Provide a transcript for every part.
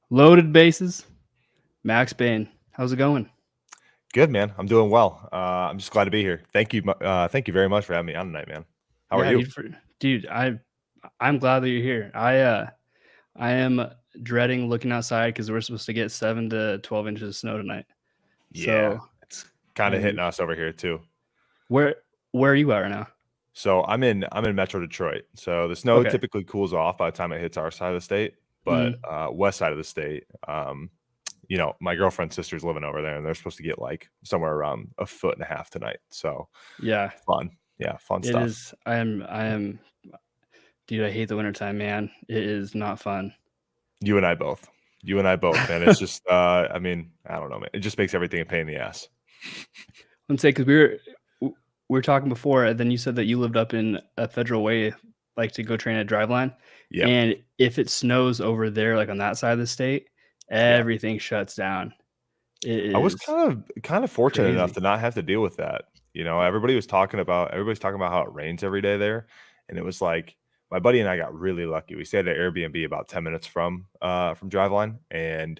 Loaded bases. Max Bain. How's it going? Good, man. I'm doing well. I'm just glad to be here. Thank you. Thank you very much for having me on tonight, man. How are Yeah, you? dude, I'm glad that you're here. I am dreading looking outside because we're supposed to get 7 to 12 inches of snow tonight. Yeah, So, it's kind of hitting and us over here too. where where are you at right now? So I'm in Metro Detroit. So the snow Okay. typically cools off by the time it hits our side of the state, but Mhm. west side of the state, my girlfriend's sister's living over there, and they're supposed to get like somewhere around 1.5 feet tonight. So Yeah, fun, yeah, fun it stuff. is. I am dude, I hate the wintertime, man. It is not fun. You and I both. You and I both, man. It's just, I don't know, man. It just makes everything a pain in the ass. Let's say because we were talking before, and then you said that you lived up in a Federal Way, like to go train at Driveline. Yep. And if it snows over there, like on that side of the state, Yeah. everything shuts down. It I was is kind of fortunate enough crazy. to not have to deal with that. Everybody's talking about how it rains every day there, and it was like my buddy and I got really lucky. We stayed at Airbnb about 10 minutes from Driveline, and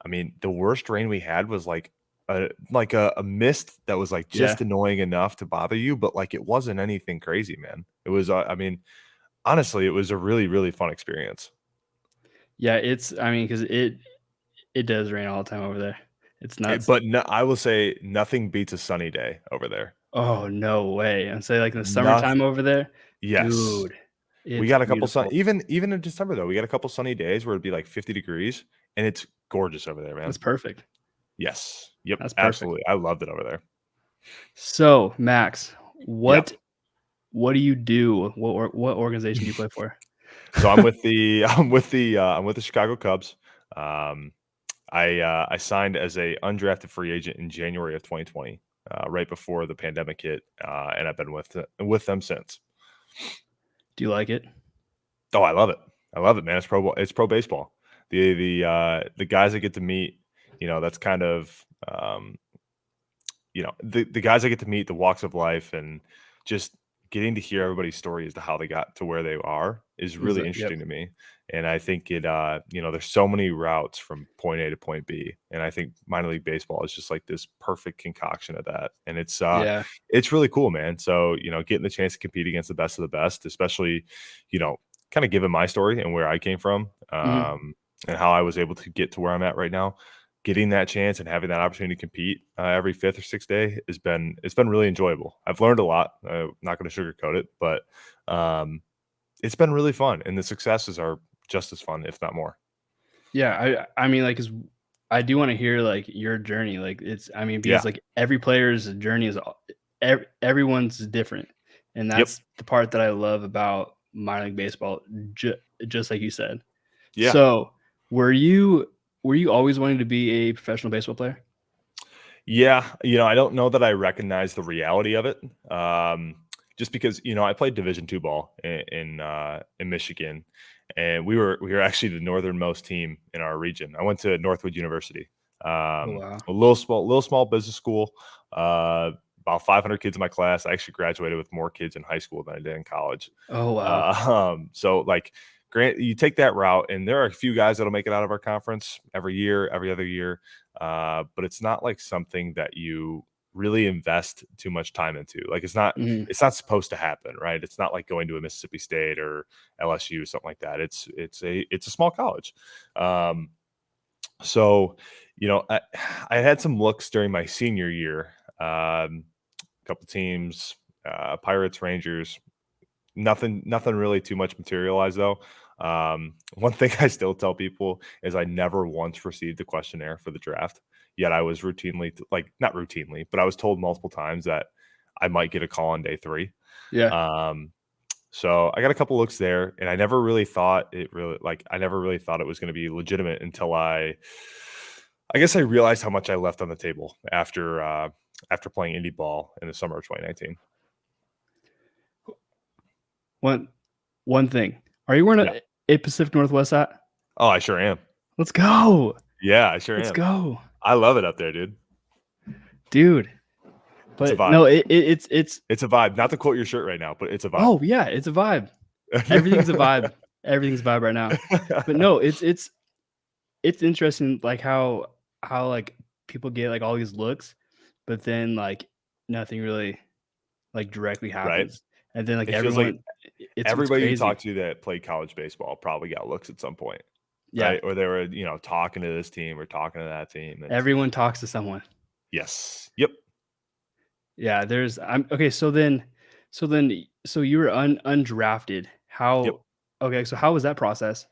I mean, the worst rain we had was like a mist that was like Yeah. just annoying enough to bother you, but like it wasn't anything crazy, man. It was I mean, honestly, it was a really really fun experience. Yeah, I mean, because it does rain all the time over there. It's nuts. But no, I will say nothing beats a sunny day over there. Oh, no way. And say, like, in the Noth summertime over there, Yes. dude, We it's got a couple sun beautiful. even in December, though, we got a couple sunny days where it'd be, like, 50 degrees, and it's gorgeous over there, man. That's perfect. Yes. Yep, That's perfect. absolutely. I loved it over there. So, Max, Yeah. what do you do? What organization do you play for? So I'm with the I'm with the Chicago Cubs. Um, I signed as a undrafted free agent in January of 2020, right before the pandemic hit, and I've been with them since. Do you like it? Oh, I love it. I love it, man. It's pro baseball. The guys I get to meet, that's kind of the guys I get to meet, the walks of life, and just getting to hear everybody's story as to how they got to where they are is Is really it yep. interesting to me. And I think there's so many routes from point A to point B, and I think minor league baseball is just like this perfect concoction of that. And Yeah. it's really cool, man. So getting the chance to compete against the best of the best, especially you know kind of given my story and where I came from, Mhm. and how I was able to get to where I'm at right now, getting that chance and having that opportunity to compete every fifth or sixth day it's been really enjoyable. I've learned a lot. I'm not going to sugarcoat it, but it's been really fun, and the successes are just as fun, if not more. Yeah, I mean, like, 'cause I do wanna hear, like, your journey, like, I mean, because, Yeah. like, every player's journey is everyone's is different, and Yep. that's the part that I love about minor league baseball, ju just like you said. Yeah. So, were you were you always wanting to be a professional baseball player? Yeah, I don't know that I recognize the reality of it. Just because I played Division two ball in Michigan, and we were actually the northernmost team in our region. I went to Northwood University, Oh, wow. a little small business school. About 500 kids in my class. I actually graduated with more kids in high school than I did in college. Oh, wow. So like, grant you take that route, and there are a few guys that'll make it out of our conference every year, every other year. But it's not like something that you really invest too much time into. Like Mhm. it's not supposed to happen, right? It's not like going to a Mississippi State or LSU, something like that. It's a small college. Um, so I had some looks during my senior year. A couple teams, Pirates, Rangers. Nothing really too much materialized though. One thing I still tell people is I never once received a questionnaire for the draft. Yet I was routinely, like, not routinely, but I was told multiple times that I might get a call on day three. Yeah. Um, so I got a couple looks there, and I never really thought it was going to be legitimate until I guess I realized how much I left on the table after playing indie ball in the summer of 2019. One one thing. Are you wearing Yeah. a Pacific Northwest hat? Oh, I sure am. Let's go. Yeah, I sure Let's am. go. I love it up there, dude. Dude. It's a But vibe. no, it's It's a vibe. Not to quote your shirt right now, but it's a vibe. oh, yeah, it's a vibe. Everything's a vibe. Everything's a vibe right now. But no, it's it's interesting, like, how, like, people get, like, all these looks, but then, like, nothing really, like, directly right? happens, and then, like, It feels like everyone it's everybody you crazy. talk to that played college baseball probably got looks at some point, Yeah, right? Or they were, talking to this team or talking to that team. It's everyone talks to someone. yes. Yep. Yeah, there's I'm okay, so you were undrafted. Yep. How okay, so how was that process?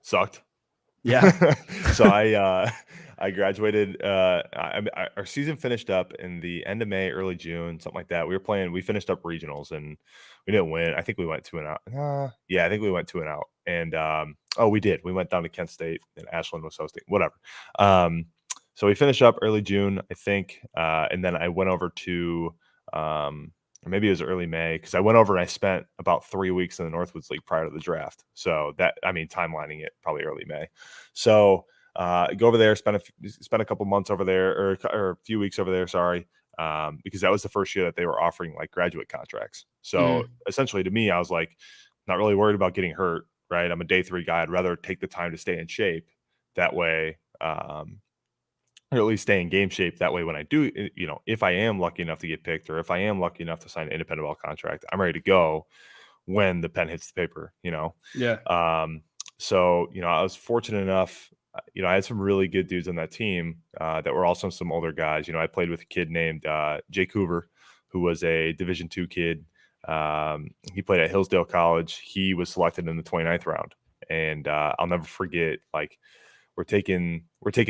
Sucked. Yeah. So I graduated, our season finished up in the end of May, early June, something like that. We finished up regionals and we didn't win. I think we went 2 and out. Yeah, I think we went 2 and out. And, oh, we did. We went down to Kent State and Ashland was hosting, whatever. Um, so we finished up early June, I think, and then I went over to, or maybe it was early May because I went over and I spent about 3 weeks in the Northwoods League prior to the draft. So that, I mean, timelining it probably early May. So go over there, spend a couple months over there, or a few weeks over there. Sorry, because that was the first year that they were offering like graduate contracts. So Mhm. essentially, to me, I was like, not really worried about getting hurt. Right, I'm a day 3 guy. I'd rather take the time to stay in shape. That way, or at least stay in game shape. That way, when I do, if I am lucky enough to get picked, or if I am lucky enough to sign an independent ball contract, I'm ready to go when the pen hits the paper. Yeah. Um, so, I was fortunate enough, I had some really good dudes on that team that were also some older guys. I played with a kid named Jake Hoover, who was a Division II kid. He played at Hillsdale College. He was selected in the 29th round. And I'll never forget, like, we're taking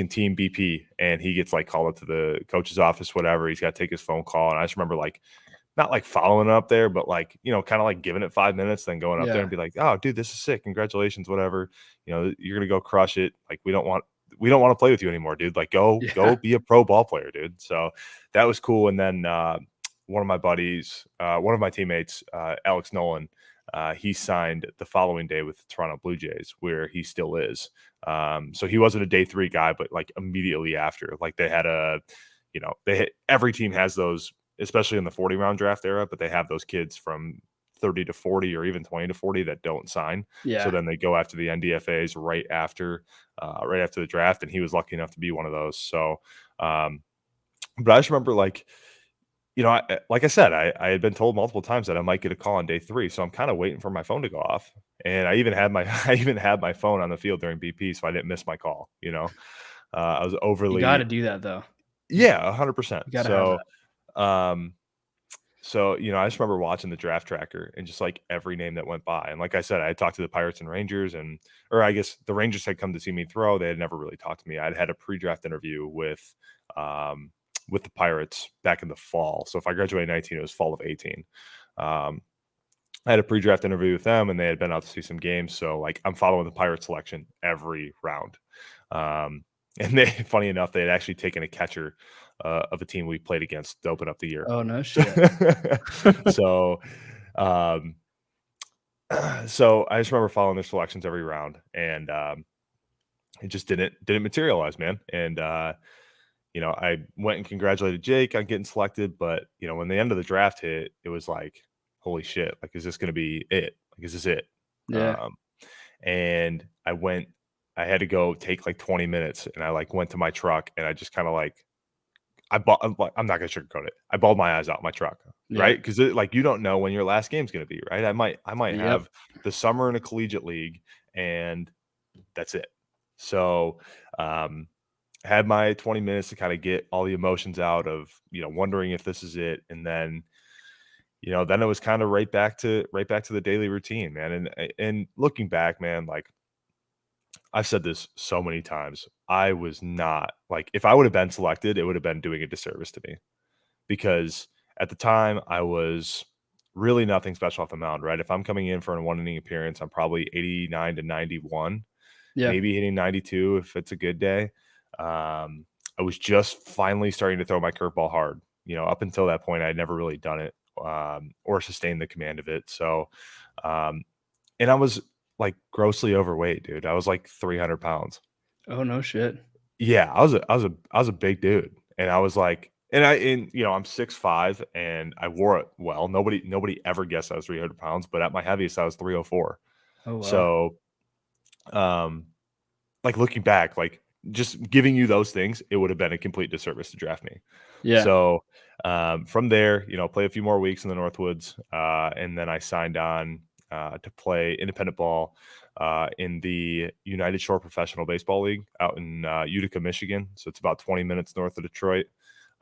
team BP and he gets like called up to the coach's office, whatever. He's got to take his phone call. And I just remember like not like following up there, but like, kind of like giving it 5 minutes, then going up there and Yeah. be like, oh, dude, this is sick. Congratulations, whatever. You're gonna go crush it. Like, we don't want to play with you anymore, dude. Like, go Yeah. be a pro ball player, dude. So that was cool. And then one of my buddies, one of my teammates, Alex Nolan, he signed the following day with the Toronto Blue Jays, where he still is. So he wasn't a day 3 guy, but like immediately after, like they had every team has those, especially in the 40 round draft era, but they have those kids from 30 to 40 or even 20 to 40 that don't sign. So Yeah. then they go after the NDFAs right after the draft. And he was lucky enough to be one of those. So, but I just remember like, like I said, I had been told multiple times that I might get a call on day 3. So I'm kind of waiting for my phone to go off. And I even had my, I even had my phone on the field during BP. So I didn't miss my call. I was You gotta overly, do that though. You yeah, 100%. you gotta have So, that. um, so, I just remember watching the draft tracker and just like every name that went by. And like I said, I had talked to the Pirates and Rangers, or I guess the Rangers had come to see me throw. They had never really talked to me. I'd had a pre-draft interview um, with the Pirates back in the fall. So if I graduated 19, it was fall of 18. Um, I had a pre-draft interview with them and they had been out to see some games. So like I'm following the Pirate selection every round. Um, and they, funny enough, they had actually taken a catcher of a team we played against to open up the year. Oh, no shit. So, um, so I just remember following their selections every round, and it just didn't materialize, man. And I went and congratulated Jake on getting selected, but when the end of the draft hit, it was like, holy shit! Like, is this going to be it? Like, is this it? Yeah. Um, and I had to go take like 20 minutes, and I like went to my truck, and I just kind of like I'm not gonna sugarcoat it. I bawled my eyes out in my truck, Yeah. right? Because like you don't know when your last game's gonna be, right? I might Yep. have the summer in a collegiate league, and that's it. So, um, had my 20 minutes to kind of get all the emotions out of wondering if this is it, and then it was kind of right back to the daily routine, man. And looking back, man, like I've said this so many times, I was not like if I would have been selected, it would have been doing a disservice to me because at the time I was really nothing special off the mound, right? If I'm coming in for a 1 inning appearance, I'm probably 89 to 91, Yeah. maybe hitting 92 if it's a good day. I was just finally starting to throw my curveball hard. Up until that point, I'd never really done it or sustained the command of it. So, um, and I was like grossly overweight, dude. I was like 300 pounds. Oh, no shit. Yeah, I was a big dude, and I was like, I'm 6'5", and I wore it well. Nobody ever guessed I was 300 pounds, but at my heaviest, I was 304. Oh, wow. So, um, like looking back, like just giving you those things, it would have been a complete disservice to draft me. Yeah. So from there, play a few more weeks in the Northwoods, and then I signed on to play independent ball in the United Shore Professional Baseball League out in Utica, Michigan. So it's about 20 minutes north of Detroit.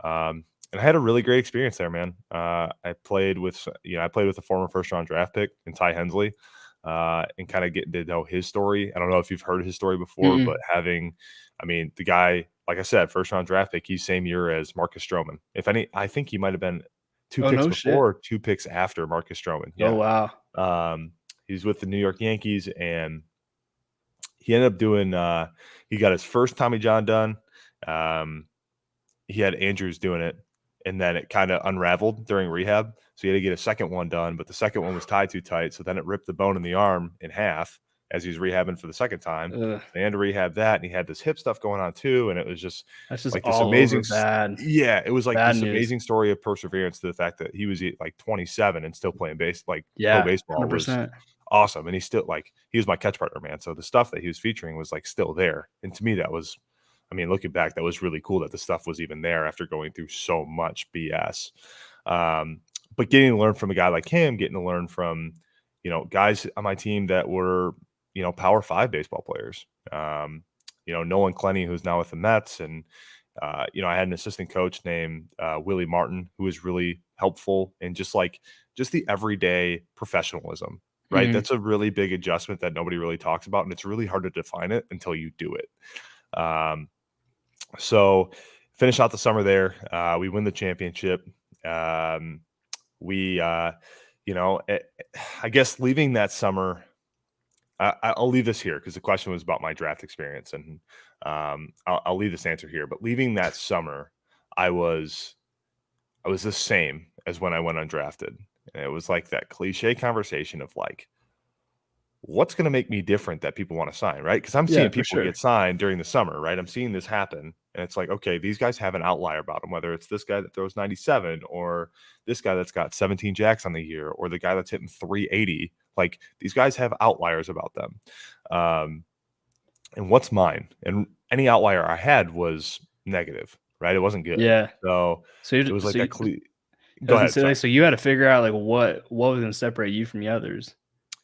And I had a really great experience there, man. I played with a former first round draft pick in Ty Hensley, and kind of getting to know his story. I don't know if you've heard his story before, Mm-mm. but the guy, like I said, first round draft pick, he's same year as Marcus Stroman. If any, I think he might have been two Oh, picks no before shit. or two picks after Marcus Stroman. Oh, Yeah. wow. He's with the New York Yankees, and he ended up doing, he got his first Tommy John done. Um, he had Andrews doing it, and then it kind of unraveled during rehab. So he had to get a second one done, but the second one was tied too tight. So then it ripped the bone in the arm in half as he was rehabbing for the second time. Ugh. They had to rehab that, and he had this hip stuff going on too. And it was just That's just like this all over amazing, bad yeah, it was like bad this news. amazing story of perseverance to the fact that he was like 27 and still playing like pro Yeah, baseball was 100%. awesome. And he was my catch partner, man. So the stuff that he was featuring was like still there. And to me, that was, looking back, that was really cool that the stuff was even there after going through so much BS. But getting to learn from a guy like him, getting to learn from, guys on my team that were, Power 5 baseball players. Nolan Clenny, who's now with the Mets. And, I had an assistant coach named Willie Martin, who was really helpful and just the everyday professionalism, right? Mhm. That's a really big adjustment that nobody really talks about. And it's really hard to define it until you do it. So finish out the summer there. We win the championship. We, I guess leaving that summer, I'll leave this here because the question was about my draft experience, and I'll leave this answer here. But leaving that summer, I was the same as when I went undrafted, and it was like that cliche conversation of like, what's going to make me different that people want to sign, right? Because I'm Yeah, seeing for people sure. get signed during the summer, right? I'm seeing this happen. And it's like, okay, these guys have an outlier about them, whether it's this guy that throws 97 or this guy that's got 17 jacks on the year or the guy that's hitting 380. Like these guys have outliers about them. And what's mine? And any outlier I had was negative, right? It wasn't good. Yeah. So So it you was so like that. you I Go was gonna ahead. say, like, Sorry. so you had to figure out, like, what was gonna separate you from the others.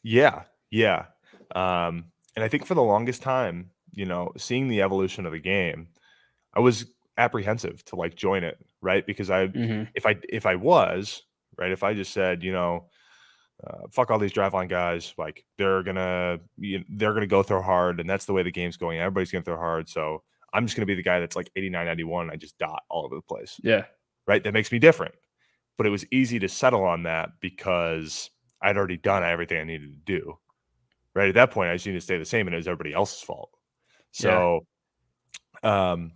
Yeah, yeah. And I think for the longest time, seeing the evolution of the game, I was apprehensive to like join it, right? Because Mhm. if I was right, if I just said, fuck all these driveline guys, like they're gonna go throw hard, and that's the way the game's going. Everybody's gonna throw hard, so I'm just gonna be the guy that's like 89, 91. And I just dot all over the place, Yeah. right? That makes me different. But it was easy to settle on that because I'd already done everything I needed to do. Right at that point, I just needed to stay the same, and it was everybody else's fault. Yeah. So, um,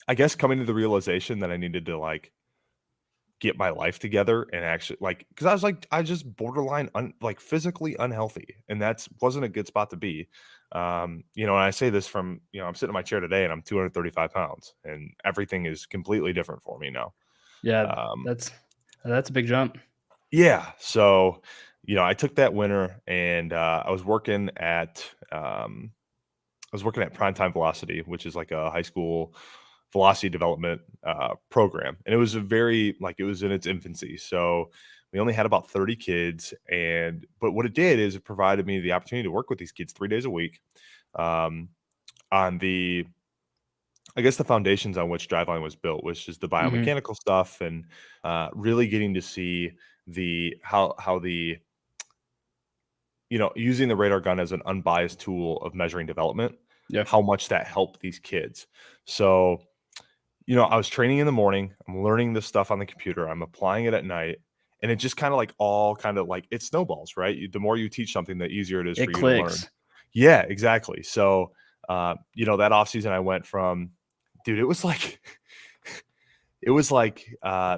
I guess coming to the realization that I needed to like get my life together and actually like because I was just borderline like physically unhealthy, and that's wasn't a good spot to be. And I say this from I'm sitting in my chair today and I'm 235 pounds, and everything is completely different for me now. Yeah. Um, That's a big jump. Yeah. So, I took that winter and I was working at Primetime Velocity, which is like a high school velocity development program. And it was it was in its infancy. So we only had about 30 kids. But what it did is it provided me the opportunity to work with these kids 3 days a week um, on I guess the foundations on which Driveline was built, which is the Mhm. biomechanical stuff and really getting to see how the using the radar gun as an unbiased tool of measuring development, Yeah. how much that helped these kids. So, I was training in the morning, I'm learning this stuff on the computer, I'm applying it at night, and it just kind of like all kind of like it snowballs, right? The more you teach something, the easier it is for It you to learn. clicks. Yeah, exactly. So, that off season, I went from, dude, it was like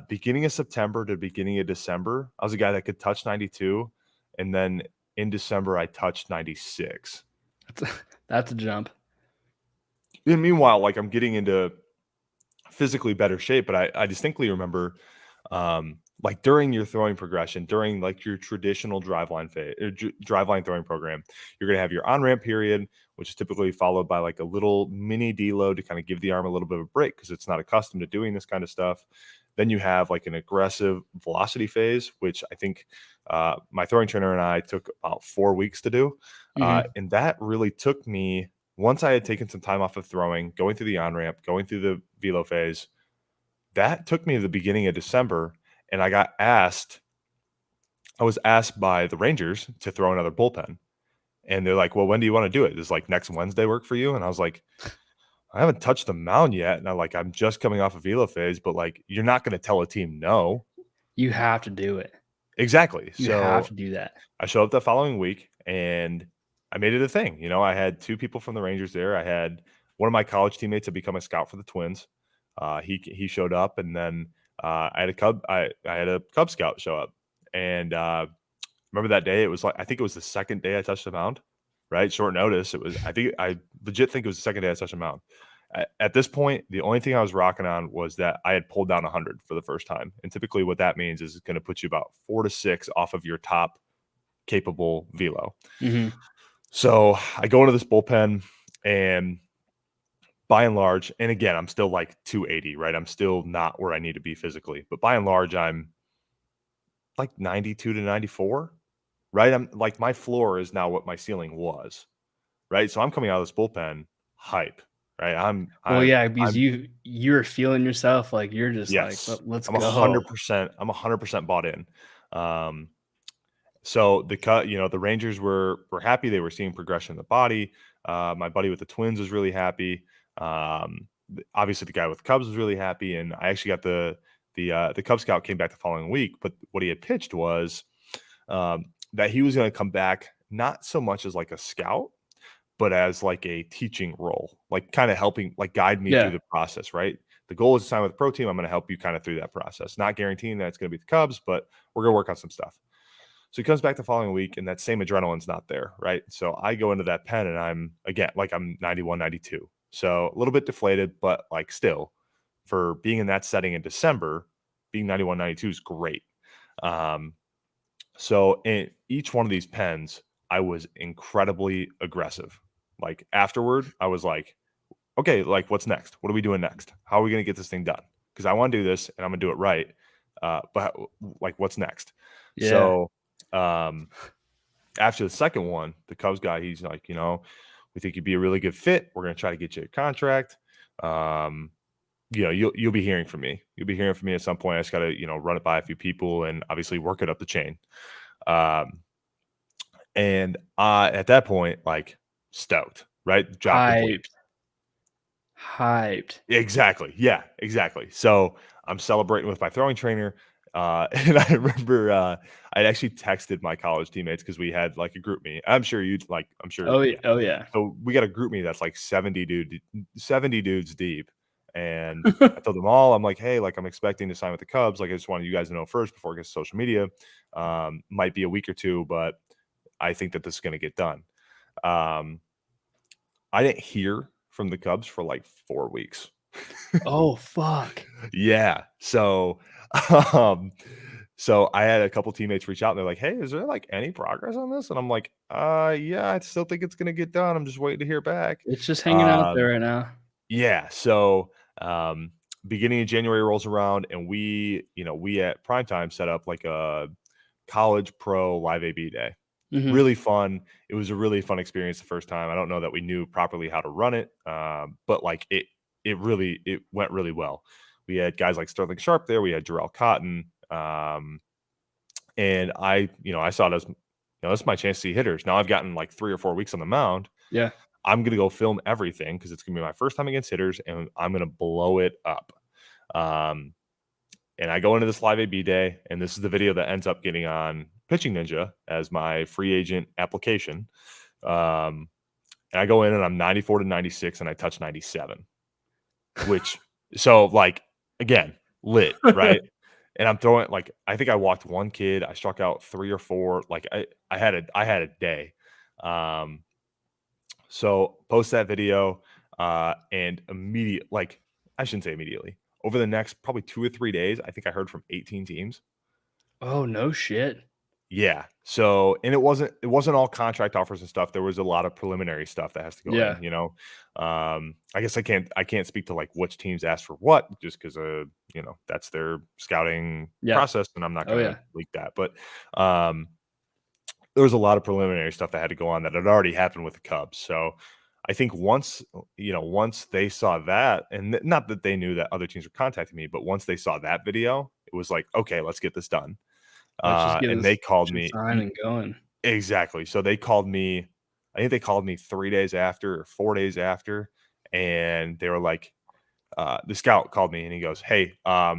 beginning of September to beginning of December. I was a guy that could touch 92, and then in December I touched 96. That's a that's a jump. And meanwhile, I'm getting into physically better shape, but I distinctly remember like during your throwing progression, during like your traditional driveline phase or driveline throwing program, you're going to have your on ramp period, which is typically followed by like a little mini deload to kind of give the arm a little bit of a break because it's not accustomed to doing this kind of stuff. Then you have like an aggressive velocity phase, which I think my throwing trainer and I took about 4 weeks to do. Mhm. And that really took me, once I had taken some time off of throwing, going through the on ramp, going through the velo phase, that took me to the beginning of December. And I was asked by the Rangers to throw another bullpen. And they're like, well, when do you want to do it? Does like next Wednesday work for you? And I was like, I haven't touched the mound yet. And I'm just coming off a velo phase, but like, you're not going to tell a team no. You have to do it. Exactly. You have So to do that. I showed up the following week and I made it a thing. I had two people from the Rangers there. I had one of my college teammates had become a scout for the Twins. He showed up, and then I had a I had a Cub Scout show up, and remember that day? It was like I think it was the second day I touched the mound. Right, short notice. It was. I legit think it was the second day I touched the mound. At this point, the only thing I was rocking on was that I had pulled down 100 for the first time, and typically what that means is it's going to put you about 4 to 6 off of your top capable velo. Mhm. So I go into this bullpen, and by and large, and again, I'm still like 280, right? I'm still not where I need to be physically, but by and large, I'm like 92 to 94, right? I'm like my floor is now what my ceiling was, right? So I'm coming out of this bullpen hype, right? Well, yeah, because you're feeling yourself, like, you're just like, Yes, Let's I'm a go.'" hundred percent. I'm 100% bought in. Um, So the Rangers were happy. They were seeing progression in the body. My buddy with the Twins was really happy. Obviously, the guy with the Cubs was really happy, and I actually got the Cub Scout came back the following week. But what he had pitched was that he was going to come back not so much as like a scout, but as like a teaching role, like kind of helping, like guide me through Yeah. the process. Right. The goal is to sign with the pro team. I'm going to help you kind of through that process. Not guaranteeing that it's going to be the Cubs, but we're going to work on some stuff. So he comes back the following week and that same adrenaline's not there, right? So I go into that pen and I'm again like I'm 91, 92. So a little bit deflated, but like still for being in that setting in December, being 91, 92 is great. Um, so in each one of these pens, I was incredibly aggressive. Like afterward, I was like, okay, like what's next? What are we doing next? How are we going to get this thing done? Because I want to do this and I'm going to do it right. But like, what's next? Yeah. So um, after the second one, the Cubs guy, he's like, we think you'd be a really good fit. We're going to try to get you a contract. Um, you'll be hearing from me. You'll be hearing from me at some point. I just got to, run it by a few people and obviously work it up the chain. Um, and at that point, like stoked, right? Job complete. Hyped. Hyped. Exactly. Yeah, exactly. So I'm celebrating with my throwing trainer. And I remember I'd actually texted my college teammates because we had like a group me. I'm sure, Oh, yeah. oh, yeah. So we got a group me that's like 70 dudes deep. And I told them all, I'm like, hey, like I'm expecting to sign with the Cubs. Like I just wanted you guys to know first before it gets to social media. Might be a week or two, but I think that this is going to get done. Um, I didn't hear from the Cubs for like 4 weeks. Oh, fuck. Yeah. Um, so I had a couple teammates reach out and they're like, "Hey, is there like any progress on this?" And I'm like, yeah, I still think it's gonna get done. I'm just waiting to hear back." It's just hanging out there Um, right now. yeah. So beginning of January rolls around and we at primetime set up like a college pro live AB day. Mhm. Really fun. It was a really fun experience the first time. I don't know that we knew properly how to run it, but like it went really well. We had guys like Sterling Sharp there. We had Jarrell Cotton, and I saw it as this is my chance to see hitters. Now I've gotten like 3 or 4 weeks on the mound. Yeah. I'm gonna go film everything because it's gonna be my first time against hitters, and I'm gonna blow it up. Um, and I go into this live AB day, and this is the video that ends up getting on Pitching Ninja as my free agent application. Um, and I go in and I'm 94 to 96 and I touch 97, which so like again, lit, right? And I'm throwing like I think I walked one kid, I struck out 3 or 4. Like I had a day. Um, so post that video and immediate like I shouldn't say immediately. Over the next probably 2 or 3 days, I think I heard from 18 teams. Oh, no shit. Yeah. So, and it wasn't all contract offers and stuff. There was a lot of preliminary stuff that has to go Yeah. in, you know. I guess I can't speak to like which teams asked for what just because that's their scouting Yeah. process and I'm not Oh, gonna yeah. leak that. But um there was a lot of preliminary stuff that had to go on that had already happened with the Cubs. So I think once they saw that, and not that they knew that other teams were contacting me, but once they saw that video, it was like, okay, let's get this done. Let's just get And this they called shit me signed and going. exactly. So they called me. I think they called me 3 days after or 4 days after, and they were like, the scout called me and he goes, "Hey, I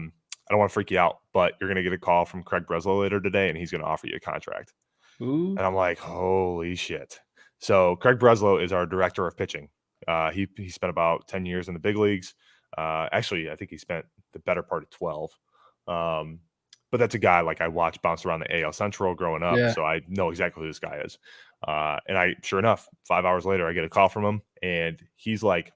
don't want to freak you out, but you're gonna get a call from Craig Breslow later today, and he's gonna offer you a contract." Ooh. And I'm like, "Holy shit!" So Craig Breslow is our director of pitching. He spent about 10 years in the big leagues. Actually, I think he spent the better part of 12. Um, but that's a guy like I watched bounce around the AL Central growing up, Yeah. so I know exactly who this guy is. And sure enough, 5 hours later, I get a call from him, and he's like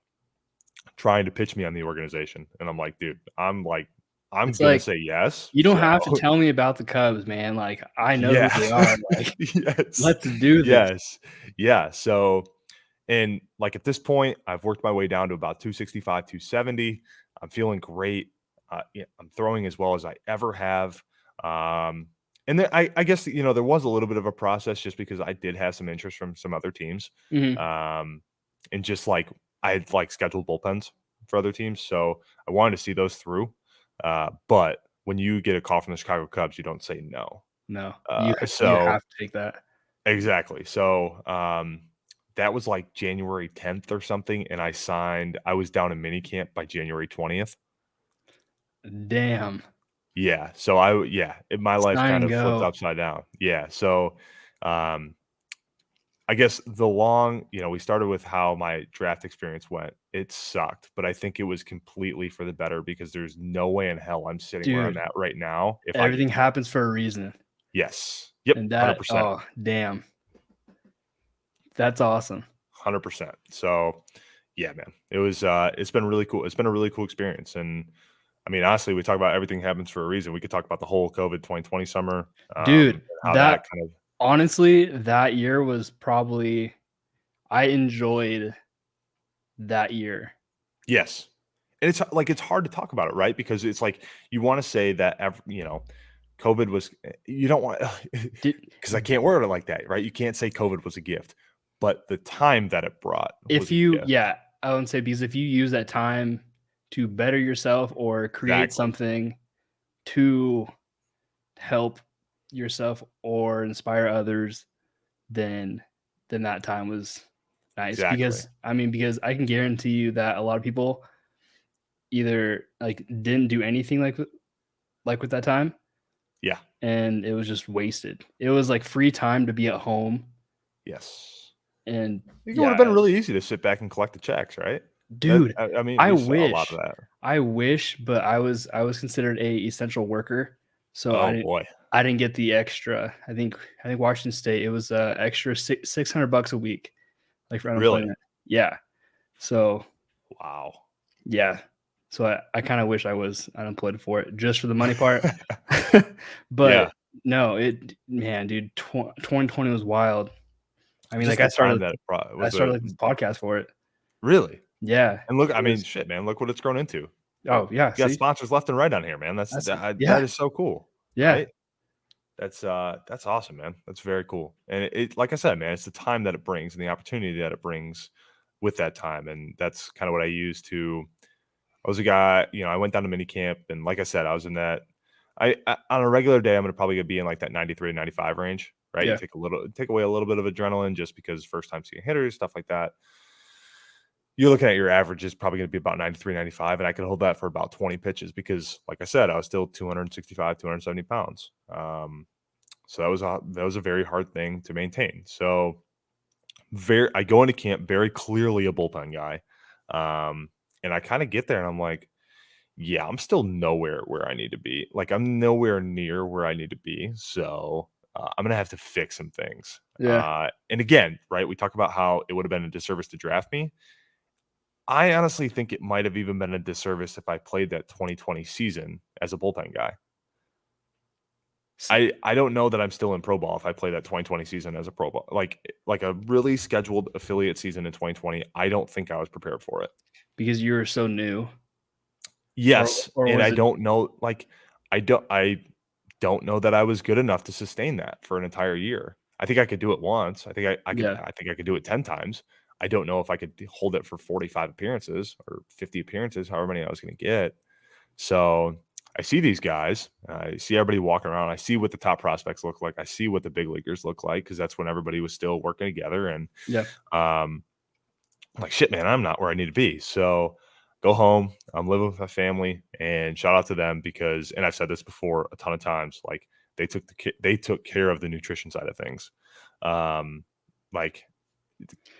trying to pitch me on the organization, and I'm like, "Dude, I'm It's gonna like, say yes." you don't So have to tell me about the Cubs, man. Like, I know who yeah, they are. Like, yes, let's do this. yes, yeah. So and like at this point, I've worked my way down to about 265, 270. I'm feeling great. Yeah, I'm throwing as well as I ever have. Um, and then I guess there was a little bit of a process just because I did have some interest from some other teams, Mhm. um, and just like I had like scheduled bullpens for other teams, so I wanted to see those through. But when you get a call from the Chicago Cubs, you don't say no. No, Uh, you so have to take that. Exactly. So, that was like January 10th or something, and I was down in minicamp by January 20th. Damn. Yeah. My life Sign kind and of flipped go. upside down. Yeah. So, um, I guess we started with how my draft experience went. It sucked, but I think it was completely for the better because there's no way in hell I'm sitting where I'm Dude, at right now if I everything didn't do that. happens for a reason, Yes. Yep. and that 100%. oh, damn. That's awesome. 100%. So, yeah, man, it's been really cool. It's been a really cool experience, and I mean, honestly, we talk about everything happens for a reason. We could talk about the whole COVID 2020 summer, Dude, and how that that kind of honestly, that year was probably I enjoyed that year. yes, and it's like it's hard to talk about it, right? Because it's like you want to say that COVID was you don't want Did because I can't word it like that, right? You can't say COVID was a gift, but the time that it brought if was a you gift. yeah, I would say because if you use that time to better yourself or create Exactly, something to help yourself or inspire others, then that time was nice. exactly. Because I mean, because I can guarantee you that a lot of people either like didn't do anything like with that time, Yeah. and it was just wasted. It was like free time to be at home, Yes. and It would have been yeah, really easy to sit back and collect the checks, right? dude, I mean, I we saw a lot of wish, that. but I was considered a essential worker, so Oh, boy. I didn't get the extra. I think Washington State, it was extra 600 bucks a week, like for Really? unemployment. Yeah, so Wow. yeah, so I kind of wish I was unemployed for it just for the money part, but Yeah. no, it man, dude, 2020 was wild. I mean, like Just the time that it brought I was started a like this podcast for it. really? Yeah, And look, I it mean, was. shit, man, look what it's grown into. Oh yeah, We got see, sponsors left and right on here, man. that's That yeah, is so cool, yeah, right? That's awesome, man. That's very cool. And like I said, man, it's the time that it brings and the opportunity that it brings with that time. And that's kind of what I use to I was a guy, I went down to mini camp and like I said, I was in that on a regular day, I'm gonna probably be in like that 93 to 95 range, right? You yeah, take away a little bit of adrenaline just because first time seeing hitters, stuff like that. You're looking at your average is probably gonna be about 93, 95, and I could hold that for about 20 pitches because, like I said, I was still 265, 270 pounds. So that was a very hard thing to maintain. So I go into camp very clearly a bullpen guy. And I kind of get there and I'm like, yeah, I'm still nowhere where I need to be. Like I'm nowhere near where I need to be. So I'm gonna have to fix some things. yeah. And again, right, we talk about how it would have been a disservice to draft me. I honestly think it might have even been a disservice if I played that 2020 season as a bullpen guy. S- I don't know that I'm still in pro ball if I play that 2020 season as a pro ball, like a really scheduled affiliate season in 2020. I don't think I was prepared for it. because you were so new, Yes, or and was I it? don't know, like, I don't know that I was good enough to sustain that for an entire year. I think I could do it once. Yeah, I think I could do it 10 times. I don't know if I could hold it for 45 appearances or 50 appearances, however many I was gonna get. So, I see these guys, I see everybody walking around, I see what the top prospects look like, I see what the big leaguers look like because that's when everybody was still working together, and, yeah, um I'm like, shit, man, I'm not where I need to be. So go home. I'm living with my family, and shout out to them because, and I've said this before a ton of times, like they took care of the nutrition side of things, um, like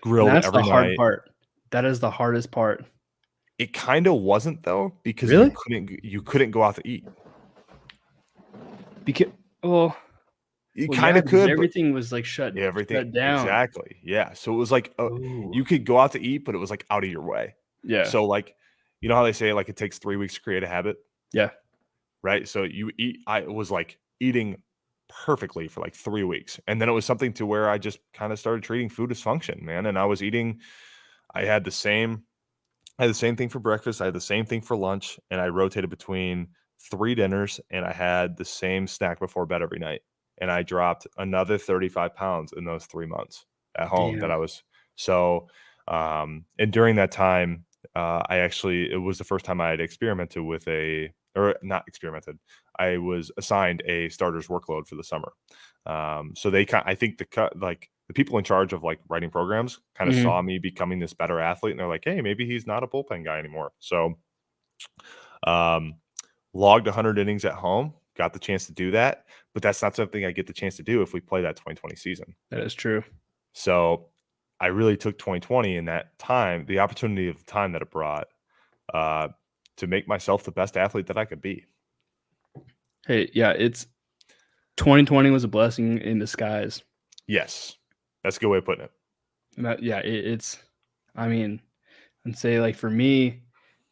and grilled that's the every hard night. part. That is the hardest part. It kind of wasn't though because Really? you couldn't go out to eat. Because well, You well, kind yeah, of because could, but everything was like shut everything down. exactly, yeah. So it was like Oh, you could go out to eat, but it was like out of your way. yeah, So like, you know how they say like it takes 3 weeks to create a habit. yeah, Right? So you eat I was, like, eating perfectly for, like, 3 weeks, and then it was something to where I just kinda started treating food as function, man, and I was eating I had the same I had the same thing for breakfast, I had the same thing for lunch, and I rotated between 3 dinners, and I had the same snack before bed every night, and I dropped another 35 pounds in those 3 months at home that damn, I was so, and during that time, I actually it was the first time I had experimented with a or not experimented, I was assigned a starter's workload for the summer. So they kind I think the people in charge of, like, writing programs kinda saw mhm, me becoming this better athlete, and they're like, "Hey, maybe he's not a bullpen guy anymore." So, um, logged 100 innings at home, got the chance to do that, but that's not something I get the chance to do if we play that 2020 season. that is true. So, I really took 2020 and that time the opportunity of the time that it brought, uh, to make myself the best athlete that I could be. Hey, yeah, it's 2020 was a blessing in disguise. Yes. That's a good way of putting it. And that, yeah, it's. I mean, and say like for me,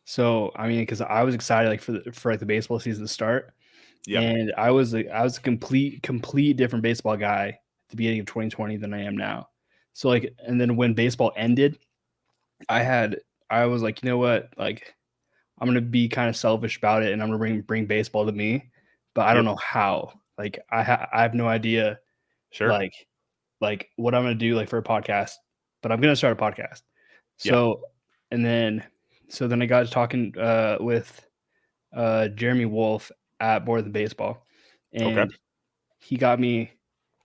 so I mean, because I was excited like for like the baseball season to start, Yeah. and I was a complete different baseball guy at the beginning of 2020 than I am now. So like, and then when baseball ended, I had I was like, you know what, like I'm gonna be kind of selfish about it, and I'm gonna bring baseball to me, but I don't Yep. know how. Like I have no idea Sure. like what I'm gonna do like for a podcast, but I'm gonna start a podcast. Yeah. So and then I got to talking with Jeremy Wolf at More Than Baseball, Okay. and he got me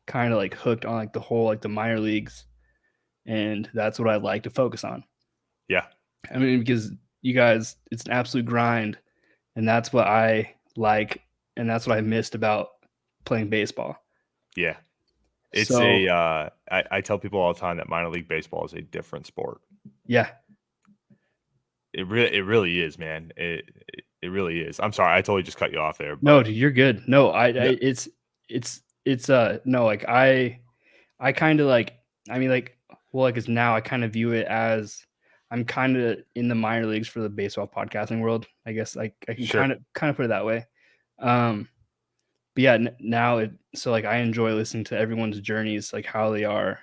kind of like hooked on like the whole like the minor leagues, and that's what I like to focus on. Yeah. I mean, because you guys, it's an absolute grind, and that's what I like, and that's what I missed about playing baseball. Yeah. It's So a, I tell people all the time that minor league baseball is a different sport. yeah, It really is, man. It really is. I'm sorry, I totally just cut you off there, no, but dude, you're good. No, I yeah, it's no, like I kind of like, I mean, like, well, like, it's now I kind of view it as I'm kind of in the minor leagues for the baseball podcasting world. I guess like I can sure. kind of put it that way. Um, but yeah, now so like I enjoy listening to everyone's journeys, like how they are,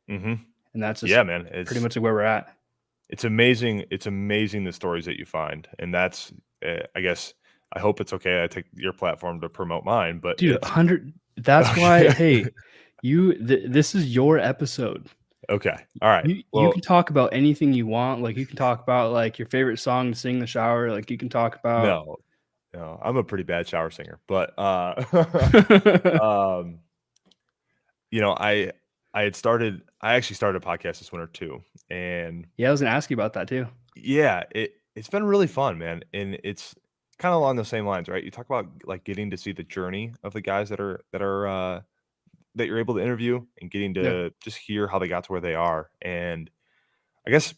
Mhm. and that's just Yeah, man. pretty much like where we're at. It's amazing the stories that you find, and that's, I guess I hope it's okay I take your platform to promote mine, but Dude, it's 100. That's why. okay. Hey, this is your episode. Okay. Alright. You Well, can talk about anything you want. Like you can talk about like your favorite song to sing in the shower. Like you can talk about. no. No, I'm a pretty bad shower singer, but, um, you know, I actually started a podcast this winter too, and Yeah, I was gonna ask you about that too. yeah, it's been really fun, man, and it's kinda along the same lines, right? You talk about, like, getting to see the journey of the guys that you're able to interview and getting Yeah, to just hear how they got to where they are, and I guess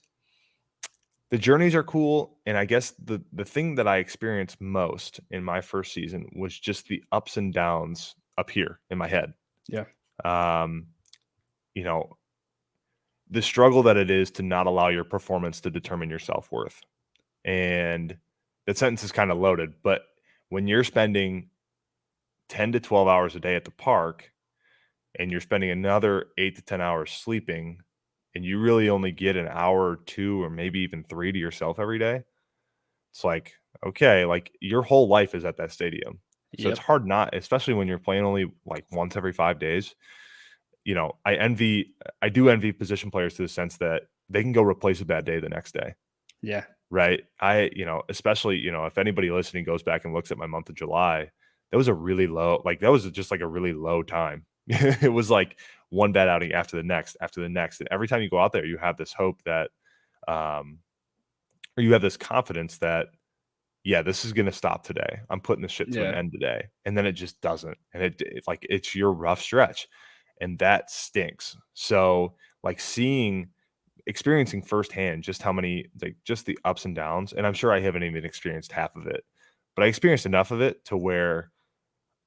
the journeys are cool, and I guess the thing that I experienced most in my first season was just the ups and downs up here in my head. yeah, Um, you know, the struggle that it is to not allow your performance to determine your self-worth. And that sentence is kind of loaded, but when you're spending 10 to 12 hours a day at the park and you're spending another 8 to 10 hours sleeping and you really only get an hour or 2 or maybe even 3 to yourself every day, it's like, okay, like your whole life is at that stadium. So it's Yep. hard not, especially when you're playing only like once every 5 days. I do envy position players to the sense that they can go replace a bad day the next day, Yeah. right? Especially, if anybody listening goes back and looks at my month of July, that was a really low, like that was just like a really low time. It was like one bad outing after the next, after the next. And every time you go out there, you have this hope that, or you have this confidence that, yeah, this is going to stop today. I'm putting this shit to an Yeah. end today. And then it just doesn't. And it's your rough stretch. And that stinks. So, like, experiencing firsthand just how many, like, just the ups and downs. And I'm sure I haven't even experienced half of it, but I experienced enough of it to where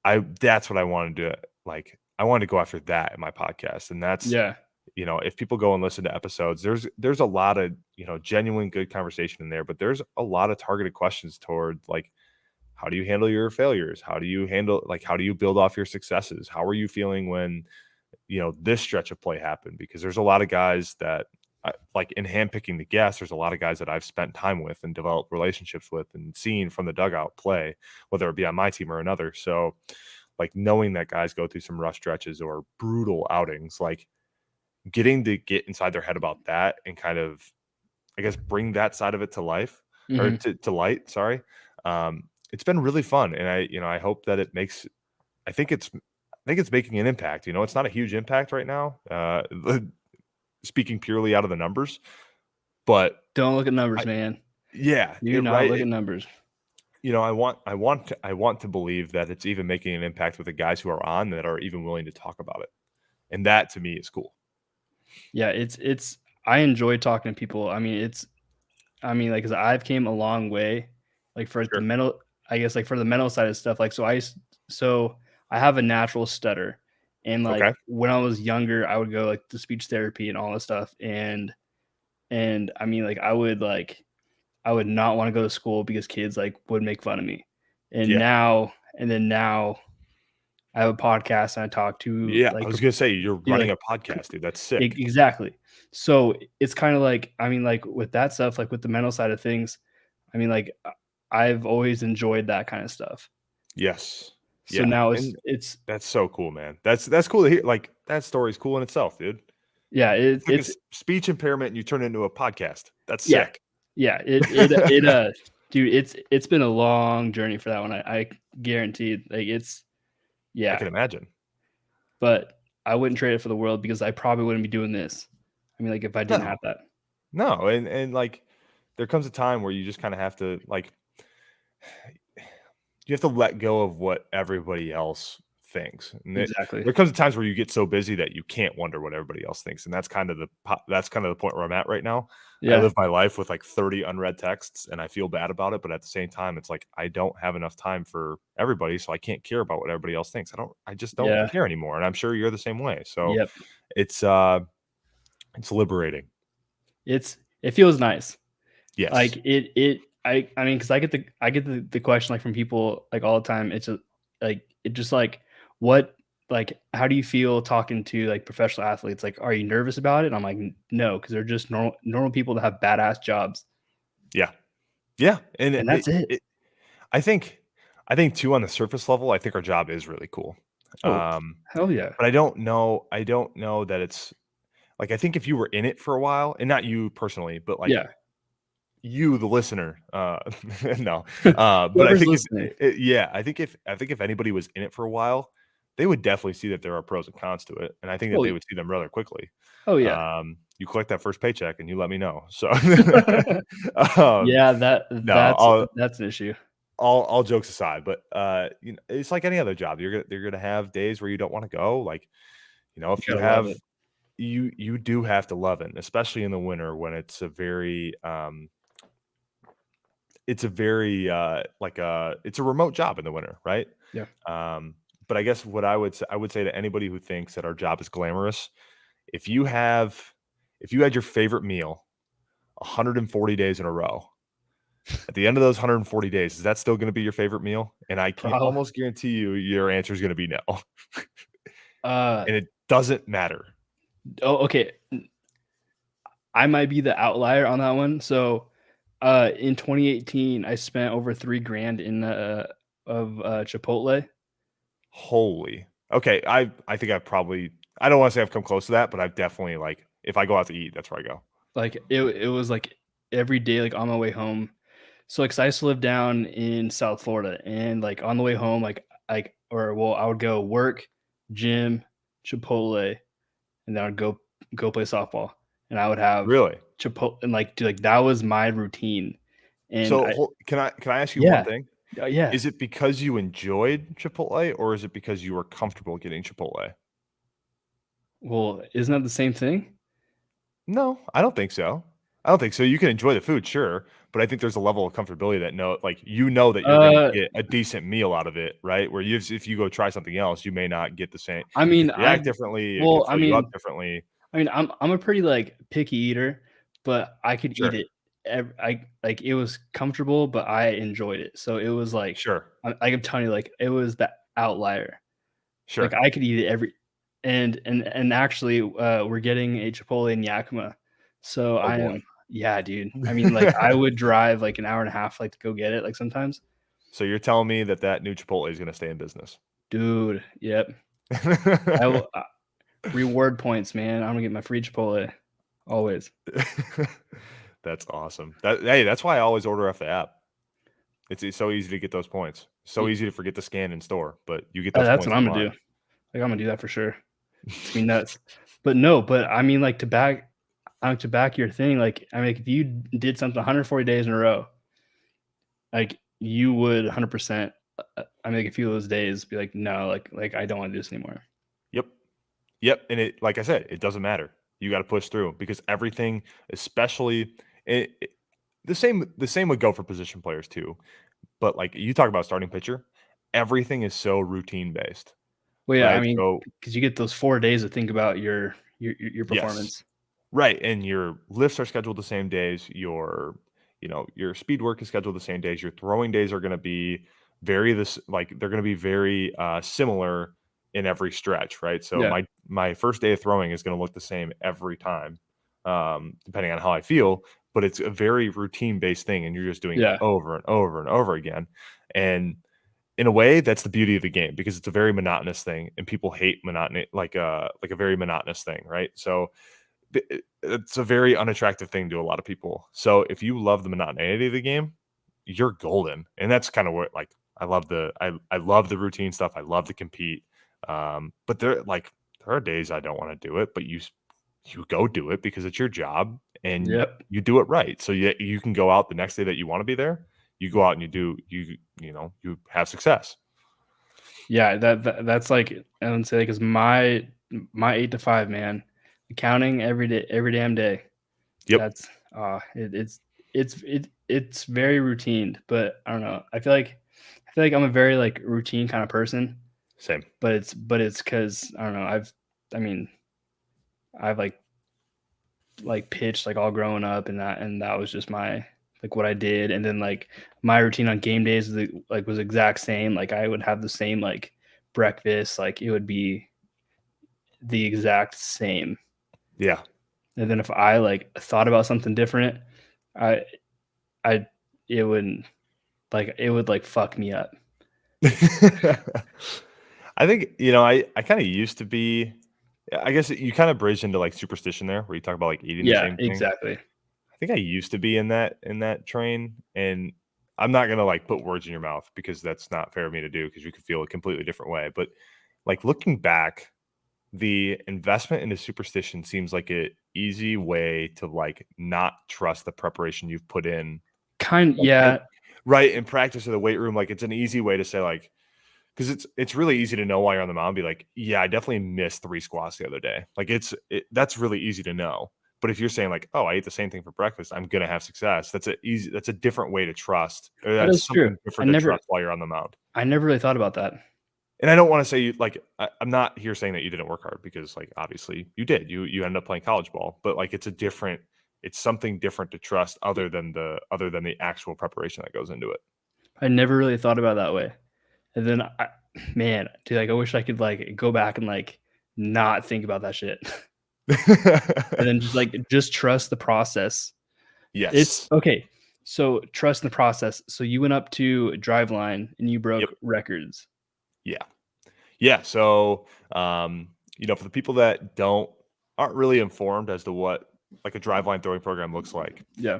that's what I wanted to, like, I wanted to go after that in my podcast. And that's, Yeah. if people go and listen to episodes, there's a lot of, genuine good conversation in there, but there's a lot of targeted questions toward, like, how do you handle your failures? How do you handle, like, how do you build off your successes? How are you feeling when, this stretch of play happened? Because there's a lot of guys that, like, in handpicking the guests, there's a lot of guys that I've spent time with and developed relationships with and seen from the dugout play, whether it be on my team or another. So, like, knowing that guys go through some rough stretches or brutal outings, like, getting to get inside their head about that and kind of, I guess, bring that side of it to life, or Hmm. to light, sorry. It's been really fun. And I hope that it makes, I think it's making an impact. It's not a huge impact right now, speaking purely out of the numbers, but Don't look at numbers, I, man. yeah, Do not look at numbers. I want to believe that it's even making an impact with the guys who are on that are even willing to talk about it. And that to me is cool. Yeah, I enjoy talking to people. Like, 'cause I've came a long way, like, for the Sure. mental, I guess, like, for the mental side of stuff, like, so I have a natural stutter, and, Okay. like, when I was younger, I would go, like, to speech therapy and all this stuff, and like, I would not wanna go to school because kids, like, would make fun of me, Yeah. now I have a podcast and I talk to, Yeah. I like, was gonna say you're you know, running like, a podcast, dude. That's E sick. exactly. So, it's kinda like, like, with that stuff, like, with the mental side of things, like, I've always enjoyed that kinda stuff. Yes. So Yeah. now And it's that's so cool, man. That's cool to hear. Like, that story's cool in itself, dude. yeah, Took a speech impairment and you turned it into a podcast. That's yeah, sick. yeah, dude, it's been a long journey for that one, I guarantee it, like, I yeah, can imagine. but I wouldn't trade it for the world because I probably wouldn't be doing this. Like, if I didn't No. have that. No. And like, there comes a time where you just kind of have to, like, you have to let go of what everybody else thinks. And Exactly. there comes times where you get so busy that you can't wonder what everybody else thinks. And that's kind of the point where I'm at right now. I Yeah, live my life with like 30 unread texts and I feel bad about it. But at the same time, it's like, I don't have enough time for everybody. So I can't care about what everybody else thinks. I just don't yeah, care anymore. And I'm sure you're the same way. So yep. it's, uh, it's liberating. It feels nice. Yes. Like, because I get the question, like, from people, like, all the time. It's just like, what, like, how do you feel talking to, like, professional athletes? Like, are you nervous about it? And I'm like, No, because they're just normal people that have badass jobs, Yeah. Yeah. And and that's it. I think too, on the surface level, I think our job is really cool. Oh, Um, hell yeah. but I don't know that it's like, I think if you were in it for a while, and not you personally, but like Yeah. you, the listener, no, but I Whoever's think listening. yeah, I think if anybody was in it for a while, they would definitely see that there are pros and cons to it, and I think that Oh, they would see them rather quickly. oh, yeah. You collect that first paycheck and you let me know. So, um, Yeah, no, that's an issue. all jokes aside, but it's like any other job. You're gonna have days where you don't want to go. Like, You if you gotta love have it. you do have to love it, especially in the winter when it's a remote job in the winter, right? Yeah. Um, but I guess what I would say to anybody who thinks that our job is glamorous, if you have if you had your favorite meal 140 days in a row, At the end of those 140 days, is that still going to be your favorite meal? And I can Probably. almost guarantee you your answer is going to be no. Uh And it doesn't matter. oh, okay. I might be the outlier on that one. So, in 2018, I spent over 3 grand in of Chipotle. Holy. Okay, I think I've probably I don't want to say I've come close to that, but I've definitely like if I go out to eat, that's where I go. Like it was like every day, like on my way home. So, like, 'cause I used to live down in South Florida, and like on the way home, or well, I would go work, gym, Chipotle, and then I'd go play softball, and I would have Really? Chipotle, and like, dude, like that was my routine, and So I can I ask you one yeah, thing? yeah. Is it because you enjoyed Chipotle or is it because you were comfortable getting Chipotle? Well, isn't that the same thing? No, I don't think so. I don't think so. You can enjoy the food, sure, but I think there's a level of comfortability that you know that you're gonna Uh, get a decent meal out of it, right? Where if you go try something else, you may not get the same. I You could mean, react differently. It could well, fill you up differently. I'm a pretty like picky eater, but I could eat Sure, it. I like it was comfortable, but I enjoyed it. So it was like sure, I'm telling you, like it was the outlier. Like sure. I could eat it and actually, we're getting a Chipotle in Yakima, so Oh I boy. am yeah, dude. I mean, like I would drive like an hour and a half, like to go get it, like sometimes. So you're telling me that new Chipotle is gonna stay in business? Dude, yep. I will reward points, man. I'm gonna get my free Chipotle always. That's awesome. Hey, that's why I always order off the app. It's so easy to get those points. So easy to forget to scan in store, but you get those That's points what I'm gonna online. do. Like, I'm gonna do that for sure. It's gonna be nuts. But no, but I mean, like, to back your thing, like, I mean, like, if you did something 140 days in a row, like, you would 100%, I mean, like, a few of those days be like, "No, like, I don't wanna do this anymore." Yep. Yep, and it like I said, it doesn't matter. You gotta push through because everything, especially it the same would go for position players too, but, like, you talk about starting pitcher, everything is so routine based, Well, yeah, I right? mean, So because you get those 4 days to think about your yes. performance. Right, and your lifts are scheduled the same days, your speed work is scheduled the same days, your throwing days are gonna be they're gonna be very, similar in every stretch, right? So Yeah, my first day of throwing is gonna look the same every time, depending on how I feel, but it's a very routine-based thing, and you're just doing it yeah, over and over and over again, and in a way, that's the beauty of the game because it's a very monotonous thing, and people hate monotony like a very monotonous thing, right? So it's a very unattractive thing to a lot of people. So if you love the monotony of the game, you're golden. And that's kind of what like I love the routine stuff. I love to compete. But there are days I don't want to do it, but you go do it because it's your job and yep. you do it right. So you can go out the next day that you want to be there. You go out and you have success. Yeah, that's like I would say, because my 8 to 5, man, accounting every damn day. Yep. That's, it's very routine, but I don't know. I feel like I'm a very, like, routine kinda person, Same. but it's because I don't know, I mean, I've, like, pitched, like, all growing up, and that was just my like, what I did, and then, like, my routine on game days was exact same, like, I would have the same, like, breakfast, like, it would be the exact same, Yeah. and then if I, like, thought about something different, I I it wouldn't it would, like, fuck me up. I think, I kinda used to be I guess you kinda bridged into, like, superstition there, where you talk about, like, eating the Yeah, same thing. exactly. I think I used to be in that train, and I'm not gonna, like, put words in your mouth because that's not fair of me to do because you could feel a completely different way, but, like, looking back, the investment into superstition seems like a easy way to, like, not trust the preparation you've put in, like, Yeah, right, in practice or the weight room, like, it's an easy way to say, like, 'cause it's really easy to know while you're on the mound, be like, "Yeah, I definitely missed 3 squats the other day." Like, that's really easy to know. But if you're saying like, "Oh, I ate the same thing for breakfast, I'm gonna have success," that's a different way to trust, or that that's is true. something different to trust while you're on the mound. I never really thought about that. And I don't wanna say I'm not here saying that you didn't work hard because, like, obviously you did. You ended up playing college ball, but, like, it's a different it's something different to trust other than the actual preparation that goes into it. I never really thought about it that way. And then man, dude, like I wish I could like go back and like not think about that shit. And then just trust the process. It's Yes. okay. So trust in the process. So you went up to Driveline and you Yep. broke records. Yeah. Yeah. So, for the people that aren't really informed as to what like a driveline throwing program looks like, Yeah.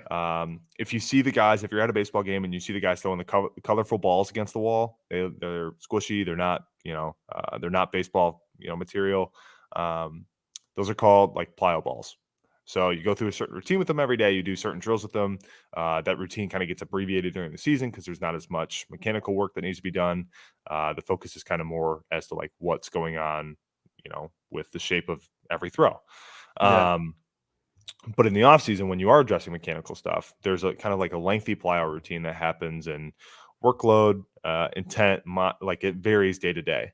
if you see the guys, if you're at a baseball game and you see the guys throwing the colorful balls against the wall, they're squishy. They're not, they're not baseball, material. Those are called like plyo balls. So you go through a certain routine with them every day. You do certain drills with them. That routine kind of gets abbreviated during the season because there's not as much mechanical work that needs to be done. The focus is kind of more as to like what's going on, with the shape of every throw. Yeah. But in the off season, when you are addressing mechanical stuff, there's a kind of like a lengthy plyo routine that happens, and workload, intent, like it varies day to day.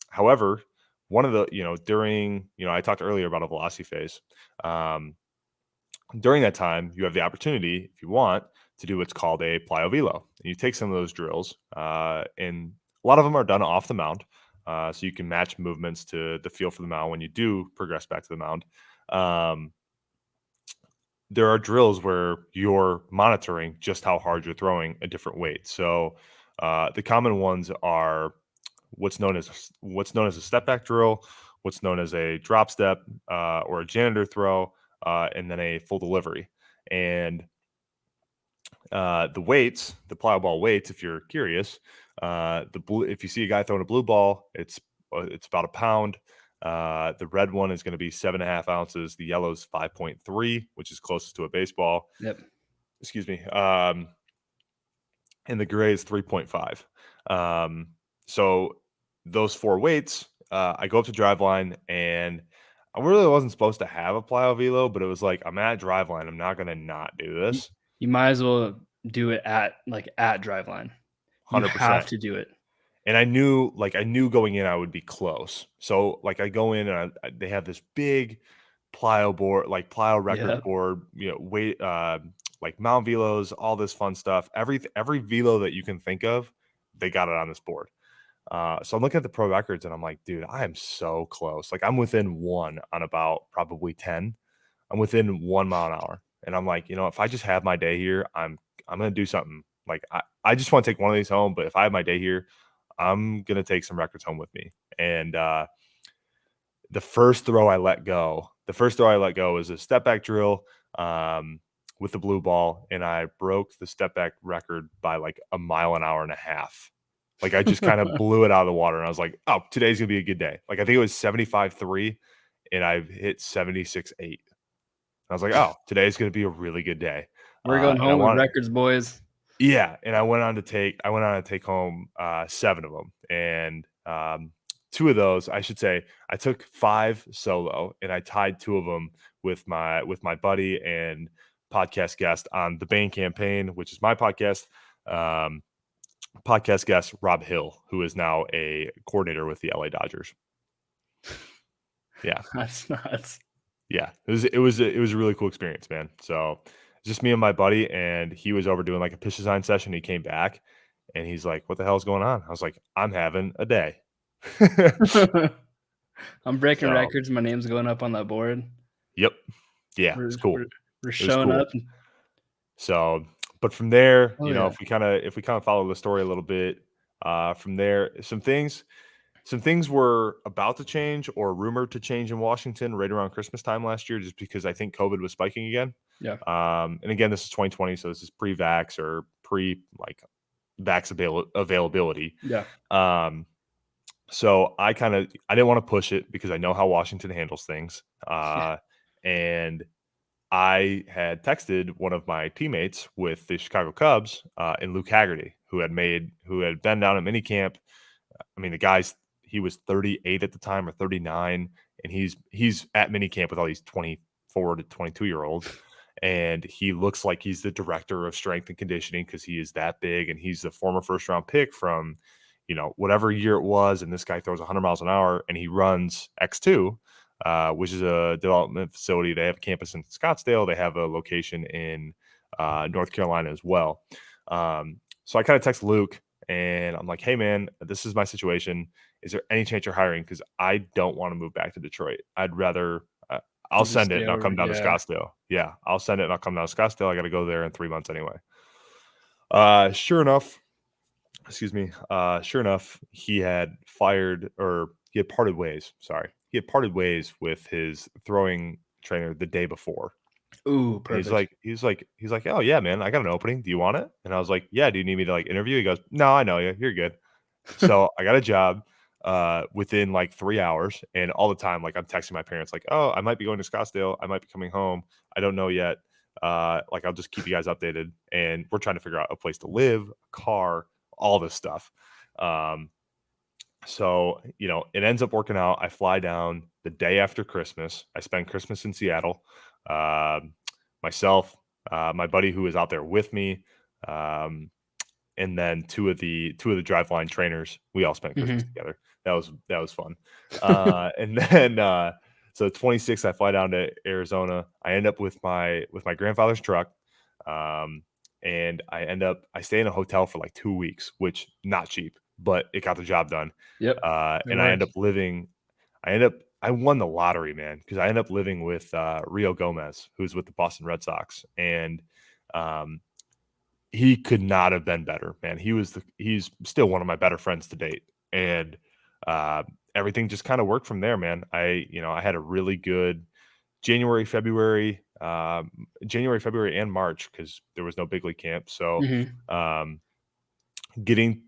However, one of the, during, I talked earlier about a velocity phase. During that time, you have the opportunity, if you want, to do what's called a plyo velo. And you take some of those drills, and a lot of them are done off the mound. So you can match movements to the feel for the mound when you do progress back to the mound. There are drills where you're monitoring just how hard you're throwing a different weight. So the common ones are what's known as a step back drill, what's known as a drop step, or a janitor throw, and then a full delivery. And the weights, the plyo ball weights, if you're curious, if you see a guy throwing a blue ball, it's about a pound. The red one is going to be 7.5 ounces. The yellow is 5.3, which is closest to a baseball. Yep. Excuse me. And the gray is 3.5. So those four weights, I go up to Driveline, and I really wasn't supposed to have a plyo velo, but it was like, I'm at Driveline. I'm not going to not do this. You might as well do it at Driveline. You 100%. have to do it. And I knew going in I would be close. So like I go in and they have this big plyo board, like plyo record board, weight, like Mount Velos, all this fun stuff. Every velo that you can think of, they got it on this board. So I'm looking at the pro records and I'm like, dude, I am so close. Like I'm within 1 on about probably 10. I'm within 1 mile an hour. And I'm like, if I just have my day here, I'm gonna do something. Like I just want to take one of these home, but if I have my day here, I'm gonna take some records home with me. And the first throw I let go was a step back drill with the blue ball, and I broke the step back record by like a mile an hour and a half. Like I just kind of blew it out of the water, and I was like, "Oh, today's gonna be a good day." Like I think it was 75.3, and I've hit 76.8. I was like, "Oh, today's gonna be a really good day." We're going home with records, boys. Yeah, and I went on to take home 7 of them, and 2 of those, I should say, I took 5 solo, and I tied 2 of them with my buddy and podcast guest on the Bain campaign, which is my podcast. Podcast guest Rob Hill, who is now a coordinator with the LA Dodgers. Yeah, that's nuts. Yeah, it was a really cool experience, man. So just me and my buddy, and he was over doing like a pitch design session. He came back and he's like, "What the hell's going on?" I was like, "I'm having a day." I'm breaking records. My name's going up on that board. Yep. Yeah, it's cool. We're showing up. So, but from there, if we kind of follow the story a little bit, from there, some things were about to change or rumored to change in Washington right around Christmas time last year, just because I think COVID was spiking again. Yeah. And again, this is 2020, so this is pre-vax or vax availability. Yeah. So I didn't want to push it because I know how Washington handles things. And I had texted one of my teammates with the Chicago Cubs, and Luke Haggerty, who had been down at minicamp. I mean, he was 38 at the time or 39, and he's at minicamp with all these 24 to 22-year-olds, and he looks like he's the director of strength and conditioning because he is that big, and he's the former first-round pick from, whatever year it was, and this guy throws 100 miles an hour, and he runs X2. which is a development facility. They have a campus in Scottsdale. They have a location in North Carolina as well. So I kind of text Luke and I'm like, hey, man, this is my situation. Is there any chance you're hiring? Because I don't want to move back to Detroit. I'd rather I'll Just send it stay and I'll over. come down to Yeah. Scottsdale. Yeah, I'll send it and I'll come down to Scottsdale. I got to go there in 3 months anyway. Sure enough, sure enough, he had parted ways. Sorry. He had parted ways with his throwing trainer the day before. Ooh, And perfect. he's like, oh yeah, man, I got an opening. Do you want it? And I was like, yeah, do you need me to like interview? He goes, no, I know you. You're good. So I got a job within like 3 hours. And all the time, like I'm texting my parents, like, oh, I might be going to Scottsdale. I might be coming home. I don't know yet. Like I'll just keep you guys updated. And we're trying to figure out a place to live, a car, all this stuff. So, it ends up working out. I fly down the day after Christmas. I spend Christmas in Seattle. Um, Myself, my buddy who was out there with me, um, and then two of the driveline trainers. We all spent Christmas Mhm. together. That was fun. And then so 26th, I fly down to Arizona. I end up with my grandfather's truck, um, and I stay in a hotel for like 2 weeks, which not cheap, but it got the job done. Yep, it And I end works. up living. I won the lottery, man, because I end up living with Rio Gomez, who's with the Boston Red Sox, and um, he could not have been better, man. He's still one of my better friends to date, and uh, everything just kind of worked from there, man. I had a really good January, February, January, February, and March because there was no big league camp. So Mhm. um, getting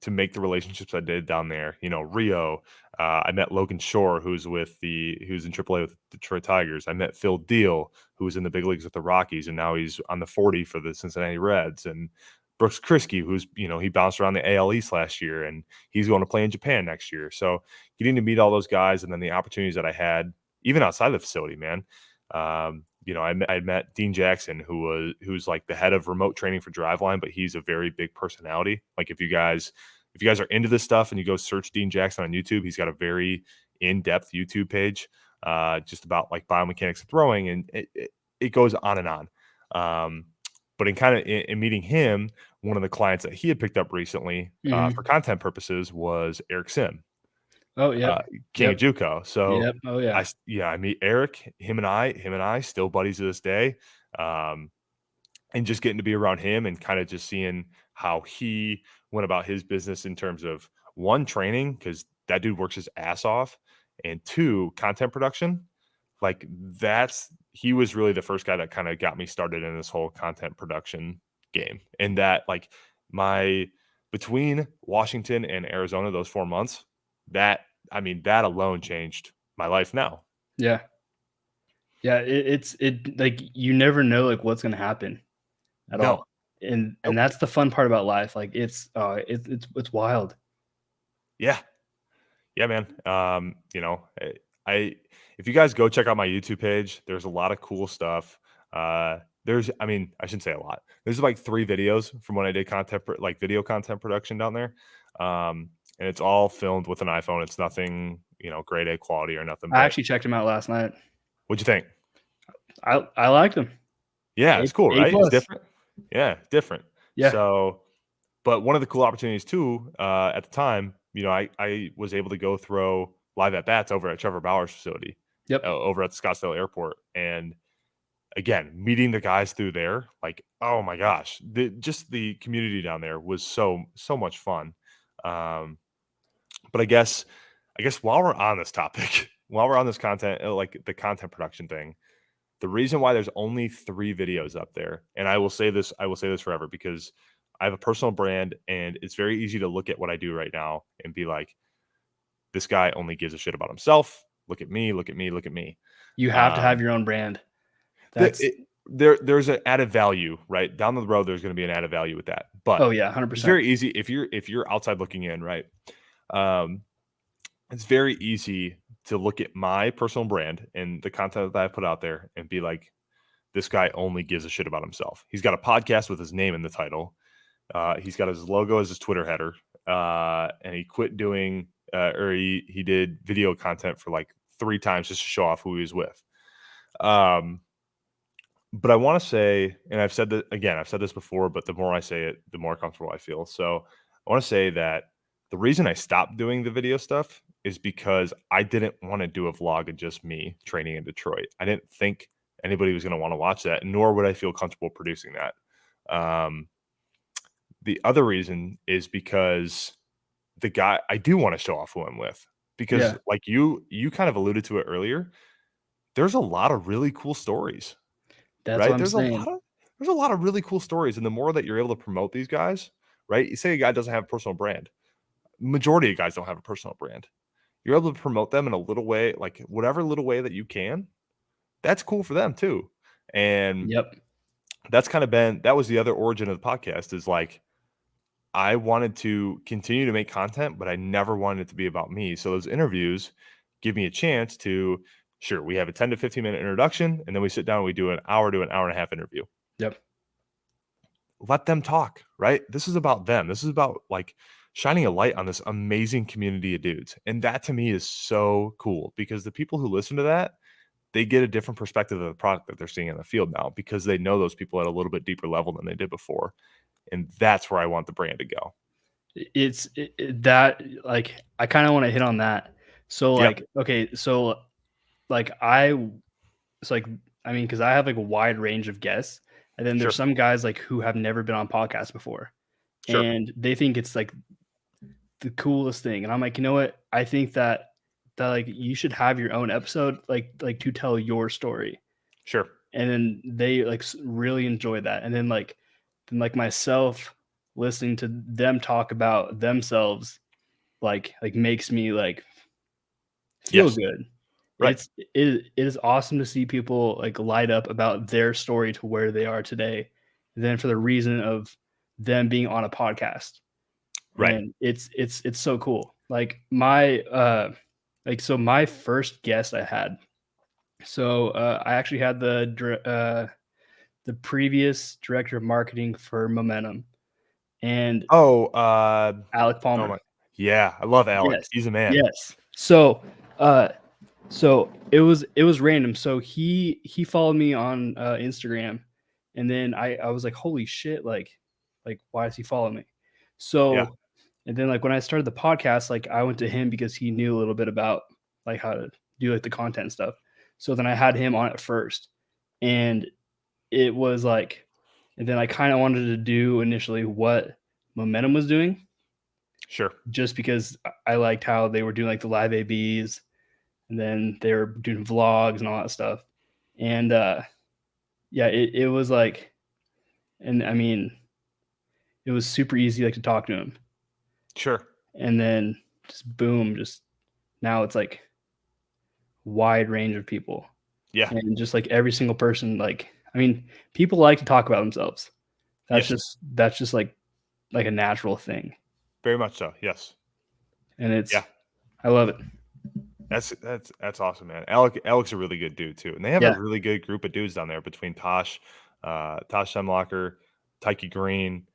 to make the relationships I did down there, Rio. I met Logan Shore, who's in AAA with the Detroit Tigers. I met Phil Deal, who was in the big leagues with the Rockies, and now he's on the 40 for the Cincinnati Reds. And Brooks Kriske, who's he bounced around the AL East last year, and he's going to play in Japan next year. So getting to meet all those guys, and then the opportunities that I had, even outside the facility, man. I met Dean Jackson, who's like the head of remote training for Driveline, but he's a very big personality. Like if you guys are into this stuff and you go search Dean Jackson on YouTube, he's got a very in-depth YouTube page, just about like biomechanics of throwing, and it goes on and on. But in meeting him, one of the clients that he had picked up recently for Mhm. content purposes was Eric Sim, Oh, yep. King of Yep. JUCO. So Yep. Oh, yeah. I meet Eric, him and I still buddies to this day. Um, and just getting to be around him and kind of just seeing how he went about his business in terms of one, training, because that dude works his ass off, and two, content production. Like he was really the first guy that kind of got me started in this whole content production game. And that like my between Washington and Arizona, those 4 months, that that alone changed my life now. Yeah. Yeah, it like, you never know, like, what's gonna happen at No. all, and Nope. that's the fun part about life, like, it's wild. Yeah. Yeah, man. I if you guys go check out my YouTube page, there's a lot of cool stuff. I shouldn't say a lot. There's like 3 videos from when I did like video content production down there. And it's all filmed with an iPhone. It's nothing, grade A quality or nothing, I but actually checked him out last night. what'd you think? I liked him. Yeah, it's cool, A right? It's plus. different. Yeah, different. Yeah. So, but one of the cool opportunities too, at the time, I was able to go throw live at bats over at Trevor Bauer's facility, Yep. over at the Scottsdale Airport, and again, meeting the guys through there, like, oh my gosh, just the community down there was so much fun. Um, but I guess while we're on this topic, while we're on this content, like the content production thing, the reason why there's only 3 videos up there, and I will say this forever, because I have a personal brand, and it's very easy to look at what I do right now and be like, this guy only gives a shit about himself. Look at me, look at me, look at me. You have to have Um, your own brand. the, That's it, there's an added value, right? Down the road, there's going to be an added value with that. But oh, yeah, it's 100%. very easy if you're outside looking in, right? Um, it's very easy to look at my personal brand and the content that I put out there and be like, this guy only gives a shit about himself. He's got a podcast with his name in the title. He's got his logo as his Twitter header, and he quit doing, or he did video content for like 3 times just to show off who he was with. But I want to say, and I've said that again, I've said this before, but the more I say it, the more comfortable I feel. So I want to say that the reason I stopped doing the video stuff is because I didn't want to do a vlog of just me training in Detroit. I didn't think anybody was going to want to watch that, nor would I feel comfortable producing that. The other reason is because the guy I do want to show off who I'm with, because Yeah, like you kind of alluded to it earlier. There's a lot of really cool stories. that's what Right? I'm saying. There's a lot of really cool stories, and the more that you're able to promote these guys, right? You say a guy doesn't have a personal brand. Majority of guys don't have a personal brand. You're able to promote them in a little way, like whatever little way that you can. That's cool for them too. And Yep. that's kind of been that was the other origin of the podcast is like I wanted to continue to make content, but I never wanted it to be about me. So those interviews give me a chance to sure, we have a 10 to 15-minute introduction, and then we sit down and we do an hour to an hour and a half interview. Yep. Let them talk, right? This is about them. This is about like shining a light on this amazing community of dudes. And that to me is so cool because the people who listen to that, they get a different perspective of the product that they're seeing in the field now because they know those people at a little bit deeper level than they did before. And that's where I want the brand to go. That like I kind of want to hit on that. So Yep. like okay, so like I it's like I mean because I have like a wide range of guests, and then there's Sure. some guys like who have never been on podcasts before, Sure. and they think it's like the coolest thing, and I'm like, you know what? I think that like you should have your own episode, like to tell your story, Sure. and then they like really enjoy that, and then like myself listening to them talk about themselves like makes me like feel Yes. good. Right. It is awesome to see people like light up about their story to where they are today, and then for the reason of them being on a podcast. Right. And it's so cool. Like my so my first guest I had. So I actually had the previous director of marketing for Momentum and Oh, Alec oh Palmer. my. Yeah. I love Alec. Yes. He's a man. Yes. Uh so it was random. So he followed me on Instagram, and then I was like, holy shit, like why does he follow me? Yeah. So and then like when I started the podcast, like I went to him because he knew a little bit about like how to do like the content stuff. So then I had him on it first. And it was like and then I kind of wanted to do initially what Momentum was doing Sure. just because I liked how they were doing like the live ABs, and then they were doing vlogs and all that stuff. And yeah, it was like, and I mean, it was super easy like to talk to him. Sure. And then just boom, just now it's like wide range of people. Yeah. And just like every single person, like I mean, people like to talk about themselves. Yes. That's just like a natural thing. Very much so. Yes. And it's Yeah. I love it. That's awesome, man. Alec's a really good dude too, and they have a Yeah. really good group of dudes down there between Tosh Semlocker, Tyke Green,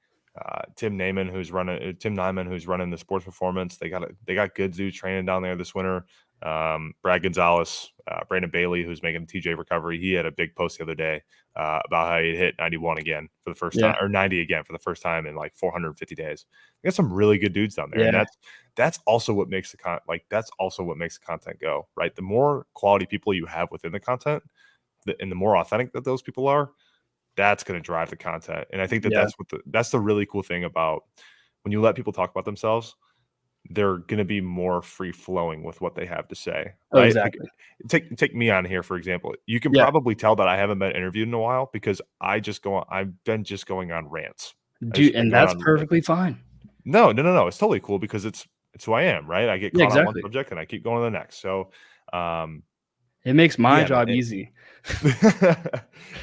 Tim Nyman, who's running the sports performance. They got good dudes training down there this winter. Brad Gonzalez, Brandon Bailey, who's making TJ recovery. He had a big post the other day about how he hit 91 again for the first Yeah. time, or 90 again for the first time in like 450 days. They got some really good dudes down there, and Yeah. that's also what makes that's also what makes the content go, right? The more quality people you have within the content, and the more authentic that those people are, that's going to drive the content. And I think that Yeah. that's the really cool thing about when you let people talk about themselves, they're going to be more free flowing with what they have to say, Oh, right? Like exactly. take me on here for example. You can Yeah. probably tell that I haven't been interviewed in a while because I've been just going on rants. I've Dude, just been and going that's on perfectly fine. no. It's totally cool because it's who I am, right? I get Yeah, caught on one exactly. subject and I keep going to the next. So, It makes my yeah, man. job easy.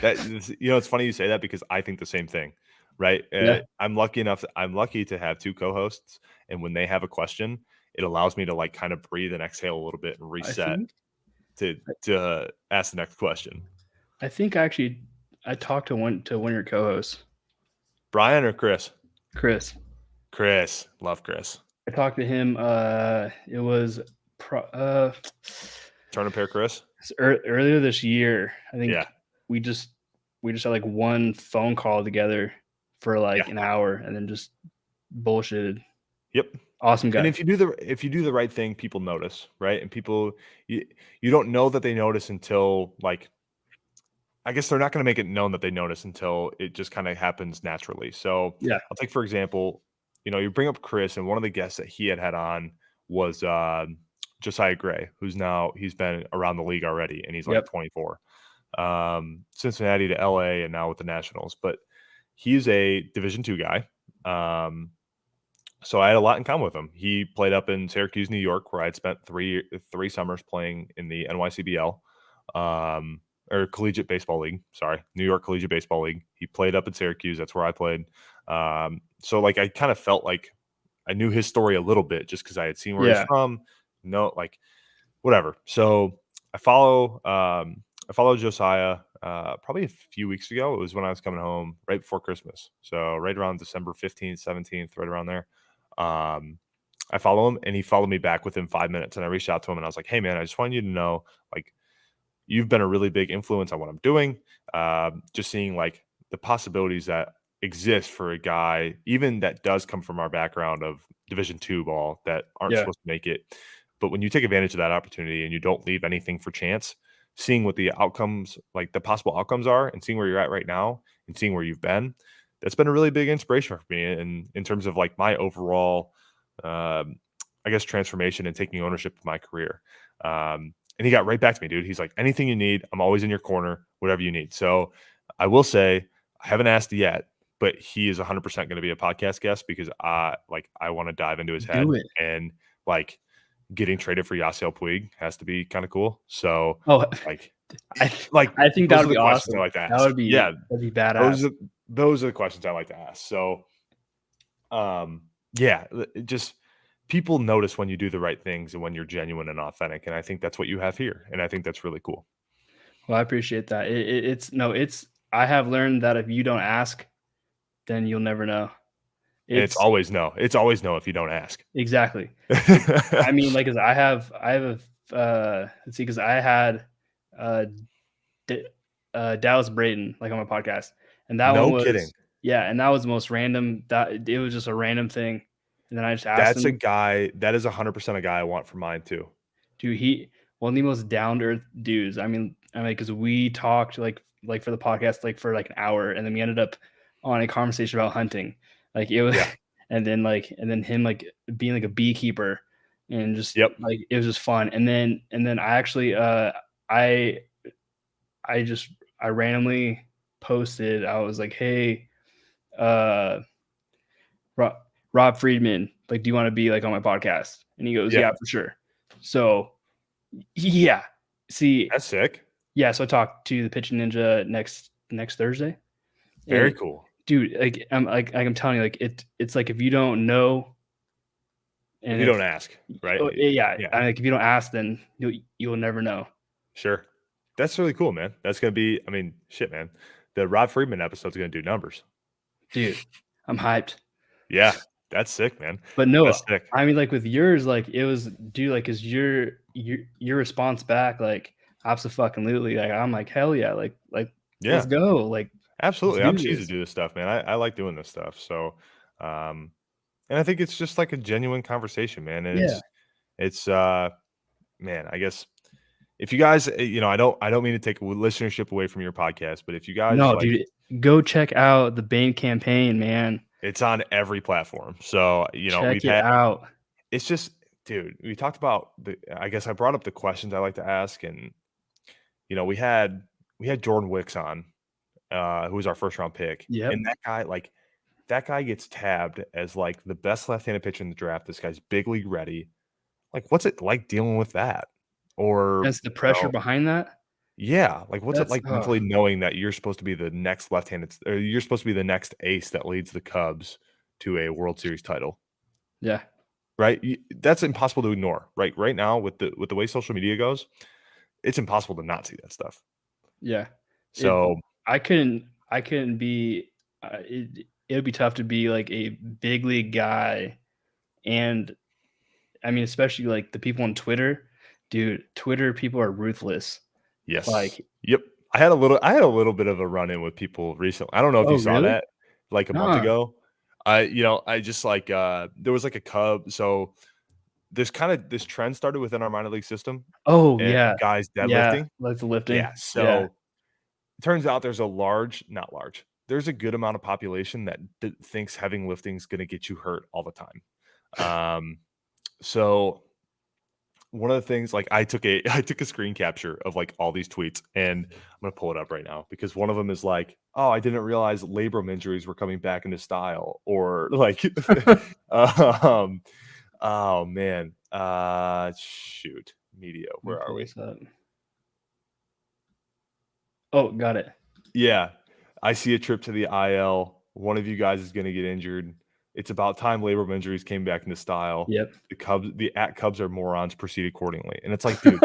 It's funny you say that because I think the same thing, right? Yeah. I'm lucky to have two co-hosts, and when they have a question, it allows me to like kind of breathe and exhale a little bit and I reset think to ask the next question. I think actually I talked to one of your co-hosts, Brian or Chris? Chris. Chris, love Chris. I talked to him. It was Turn a pair, Chris. Earlier this year, I think Yeah. we just had like one phone call together for like Yeah. an hour and then just bullshitted. Yep. Awesome And guy. if you do the right thing, people notice, right? And people, you don't know that they notice until, like, I guess they're not going to make it known that they notice until it just kind of happens naturally. So Yeah. I'll take, for example, you bring up Chris, and one of the guests that he had on was Josiah Gray, he's been around the league already, and he's like Yep. 24. Cincinnati to LA, and now with the Nationals. But he's a Division II guy. So I had a lot in common with him. He played up in Syracuse, New York, where I'd spent three summers playing in the NYCBL, or Collegiate Baseball League. Sorry, New York Collegiate Baseball League. He played up in Syracuse. That's where I played. So like I kind of felt like I knew his story a little bit just because I had seen where he's Yeah. from. No, like whatever. So I followed Josiah probably a few weeks ago. It was when I was coming home right before Christmas. So right around December 15th, 17th, right around there. I follow him, and he followed me back within 5 minutes. And I reached out to him, and I was like, "Hey, man, I just wanted you to know, like, you've been a really big influence on what I'm doing. Just seeing like the possibilities that exist for a guy, even that does come from our background of Division II ball, that aren't Yeah. supposed to make it. But when you take advantage of that opportunity and you don't leave anything for chance, seeing what the outcomes, like the possible outcomes are, and seeing where you're at right now, and seeing where you've been, that's been a really big inspiration for me in terms of like my overall, I guess, transformation and taking ownership of my career." And he got right back to me, dude. He's like, "Anything you need, I'm always in your corner, whatever you need." So I will say, I haven't asked yet, but he is 100% going to be a podcast guest because I want to dive into his Do head, it. and like getting traded for Yasiel Puig has to be kind of cool. So Oh, like, I like I think that those would are be the questions I awesome. like to That ask. would be Yeah, badass. those are the questions I like to ask. So yeah, just people notice when you do the right things and when you're genuine and authentic, and I think that's what you have here, and I think that's really cool. Well, I appreciate that. It's I have learned that if you don't ask, then you'll never know. And it's It's always no. It's always no if you don't ask. exactly. Like, I mean, like, 'cause I have a let's see, because I had uh, D Dallas Brayton, like, on my podcast, and that one No kidding. was yeah, and that was the most random that it was just a random thing, and then I just asked That's a him, guy that is 100% a guy I want for mine too. dude, he one of the most down to earth dudes. I mean, because we talked like for the podcast like for like an hour, and then we ended up on a conversation about hunting. Like it was, Yeah. and then him like being like a beekeeper, and just Yep. like it was just fun. And then I actually I I just I randomly posted. I was like, hey, uh, Rob, Rob Friedman, like, do you want to be like on my podcast? And he goes, Yeah. yeah, for sure. So yeah, see, That's sick. yeah. So I talked to the Pitching Ninja next Thursday, Very and cool. dude, I'm telling you, like it's like if you don't know, If and you don't ask, right? yeah, Yeah. like if you don't ask, then you'll never know, Sure. That's really cool, man. That's gonna be, I mean, shit, man. The Rob Friedman episode's gonna do numbers. dude. I'm hyped. Yeah. That's sick, man. But no, That's sick. I mean, like with yours, like it was, dude, like, cause your response back, like, absolutely, like I'm like, hell yeah, like let's Yeah. go, like let's Absolutely. I'm do cheesed to this. do this stuff, man. I like doing this stuff. So and I think it's just like a genuine conversation, man. And Yeah. it's man, I guess if you guys, I don't mean to take listenership away from your podcast, but if you guys No, like, dude, go check out the Bain campaign, man. it's on every platform. So, Check we've it had, out. it's just, dude, we talked about I guess I brought up the questions I like to ask. And, we had Jordan Wicks on, who was our first round pick. Yep. And that guy gets tabbed as like the best left-handed pitcher in the draft. This guy's big league ready. Like, what's it like dealing with that? Or, That's the pressure behind that. yeah, like, what's it That's like mentally knowing that you're supposed to be the next left-handed, or you're supposed to be the next ace that leads the Cubs to a World Series title, yeah, right? That's impossible to ignore, right? Right now, with the way social media goes, it's impossible to not see that stuff. yeah. It So, I couldn't be it would be tough to be like a big league guy, and I mean, especially like the people on Twitter, Dude, Twitter people are ruthless. Yes. Like, Yep. I had a little bit of a run-in with people recently. I don't know if you oh, saw really? that, like, a month Nuh-uh. ago. I just, like, there was, like, a Cub so this trend started within our minor league system, Oh, and yeah. guys Yeah, deadlifting. like the Yeah, lifting. Yeah. so it turns out there's a large not large, there's a good amount of population that thinks heavy lifting is gonna get you hurt all the time. So one of the things like I took a I took a screen capture of like all these tweets and I'm gonna pull it up right now because one of them is like, oh, I didn't realize labrum injuries were coming back into style, or like um oh man. Shoot. Media, Let me where are pull we? this up. Oh, got it. Yeah. I see a trip to the IL. One of you guys is gonna get injured. It's about time labrum injuries came back into style. Yep. The Cubs are morons, proceed accordingly. And it's like, dude,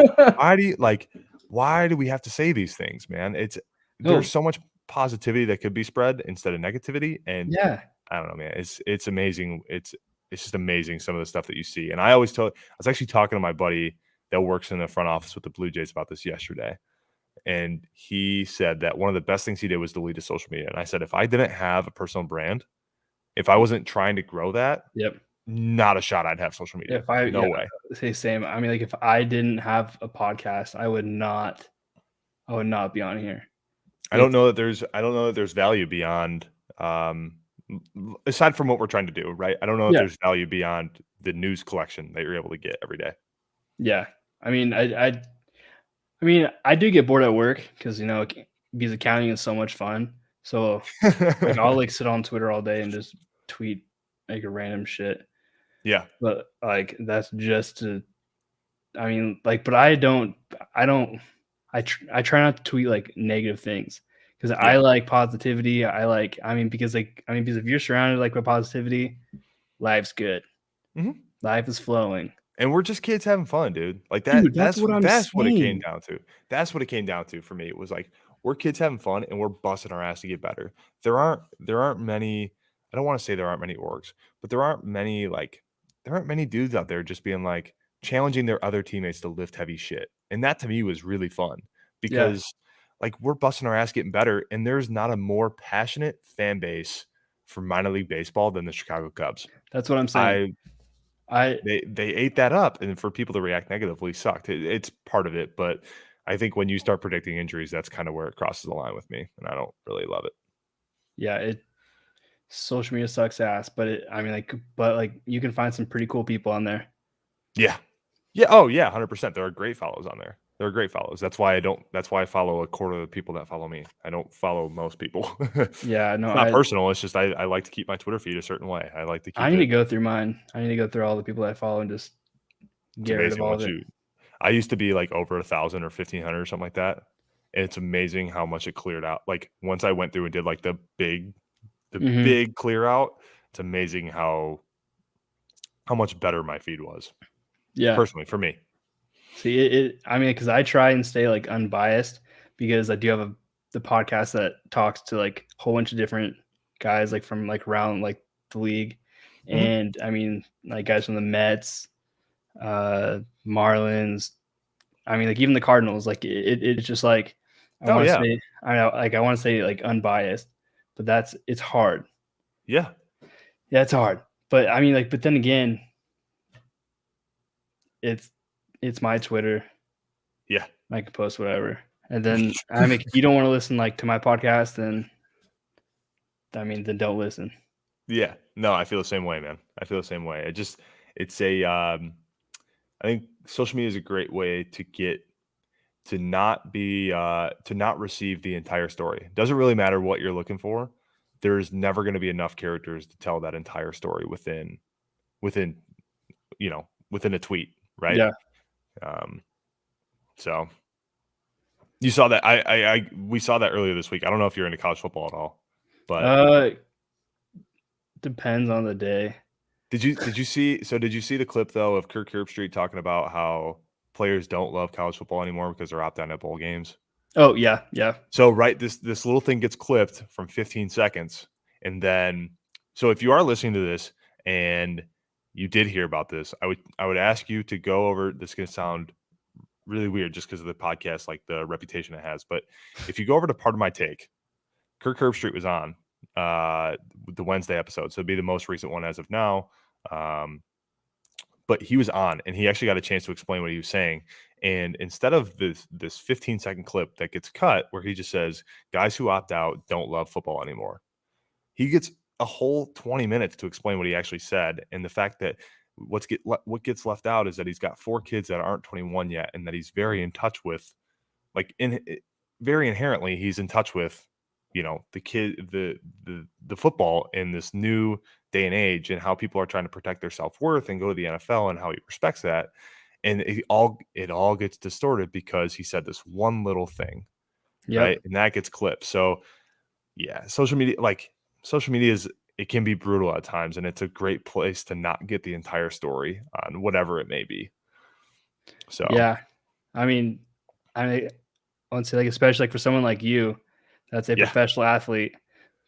why do we have to say these things, man? There's No, so much positivity that could be spread instead of negativity. And yeah. I don't know, man. It's amazing. It's just amazing some of the stuff that you see. And I was actually talking to my buddy that works in the front office with the Blue Jays about this yesterday. And he said that one of the best things he did was delete his social media. And I said, if I didn't have a personal brand, if I wasn't trying to grow that, Yep. not a shot I'd have social media. If I No yeah, way. say same. I mean, like, if I didn't have a podcast, I would not be on here. It's I don't know that there's value beyond aside from what we're trying to do, right? I don't know if yeah, there's value beyond the news collection that you're able to get every day. yeah. I mean, I mean, I do get bored at work because, because accounting is so much fun. So, like, I'll, like, sit on Twitter all day and just tweet, like, a random shit. Yeah. But, like, that's just to I mean, like, but I try not to tweet, like, negative things because I Yeah. like positivity. Because if you're surrounded, like, by positivity, life's good. Mhm. Life is flowing. And we're just kids having fun, dude. Like Dude, that that's what I'm that's what it came saying. down to. That's what it came down to for me. It was like we're kids having fun and we're busting our ass to get better. There aren't many I don't want to say there aren't many orgs, but there aren't many dudes out there just being like challenging their other teammates to lift heavy shit. And that to me was really fun Yeah, because like we're busting our ass getting better and there's not a more passionate fan base for minor league baseball than the Chicago Cubs. that's what I'm saying. I I they ate that up, and for people to react negatively sucked. It's part of it, but I think when you start predicting injuries, that's kind of where it crosses the line with me, and I don't really love it. yeah, it social media sucks ass, but you can find some pretty cool people on there. Yeah. Yeah, oh, yeah, 100%. There are great follows on there. There are great follows. That's why I follow a quarter of the people that follow me. I don't follow most people. Yeah, no, It's not personal, it's just I like to keep my Twitter feed a certain way. I like to I keep need to it go through mine. I need to go through all the people I follow and just it's get rid of amazing all of once it. you I used to be, like, over 1,000 or 1,500 or something like that, and it's amazing how much it cleared out. Like, once I went through and did, like, the Mhm. big clear out, it's amazing how much better my feed was, Yeah. personally, for me. See, because I try and stay, like, unbiased because I do have the podcast that talks to, like, a whole bunch of different guys, like, from, like, around, like, the league, Mhm. and, I mean, like, guys from the Mets, Marlins, like, even the Cardinals, like, it's just, like, Oh, yeah. I wanna say, like, unbiased, but it's hard. Yeah. Yeah, it's hard, but, but then again, it's it's my Twitter. Yeah. I can post whatever. And then, if you don't wanna listen, like, to my podcast, then don't listen. Yeah. No, I feel the same way, man. I feel the same way. It's a, I think social media is a great way to get to not receive the entire story. Doesn't really matter what you're looking for. There's never gonna be enough characters to tell that entire story within, within a tweet, right? Yeah. Um, so you saw that we saw that earlier this week. I don't know if you're into college football at all, but Uh, Depends on the day. did you see the clip though of Kirk Herbstreit talking about how players don't love college football anymore because they're opting out at bowl games? Oh, yeah, yeah. So right, this little thing gets clipped from 15 seconds, and then so if you are listening to this and you did hear about this, I would ask you to go over. This is going to sound really weird just because of the podcast, like the reputation it has. But if you go over to Part of My Take, Kirk Herbstreit was on the Wednesday episode, so it'd be the most recent one as of now. But he was on, and he actually got a chance to explain what he was saying. And instead of this 15-second clip that gets cut, where he just says, "Guys who opt out don't love football anymore," he gets a whole 20 minutes to explain what he actually said, and the fact that what gets left out is that he's got 4 kids that aren't 21 yet, and that he's very in touch with, like, very inherently, he's in touch with, the kid, the football in this new day and age, and how people are trying to protect their self-worth and go to the NFL, and how he respects that. And it all gets distorted because he said this one little thing, right? Yep. And that gets clipped. So yeah, social media it can be brutal at times, and it's a great place to not get the entire story on whatever it may be. So Yeah. I mean, I want to say, like, especially like for someone like you, that's a yeah. professional athlete,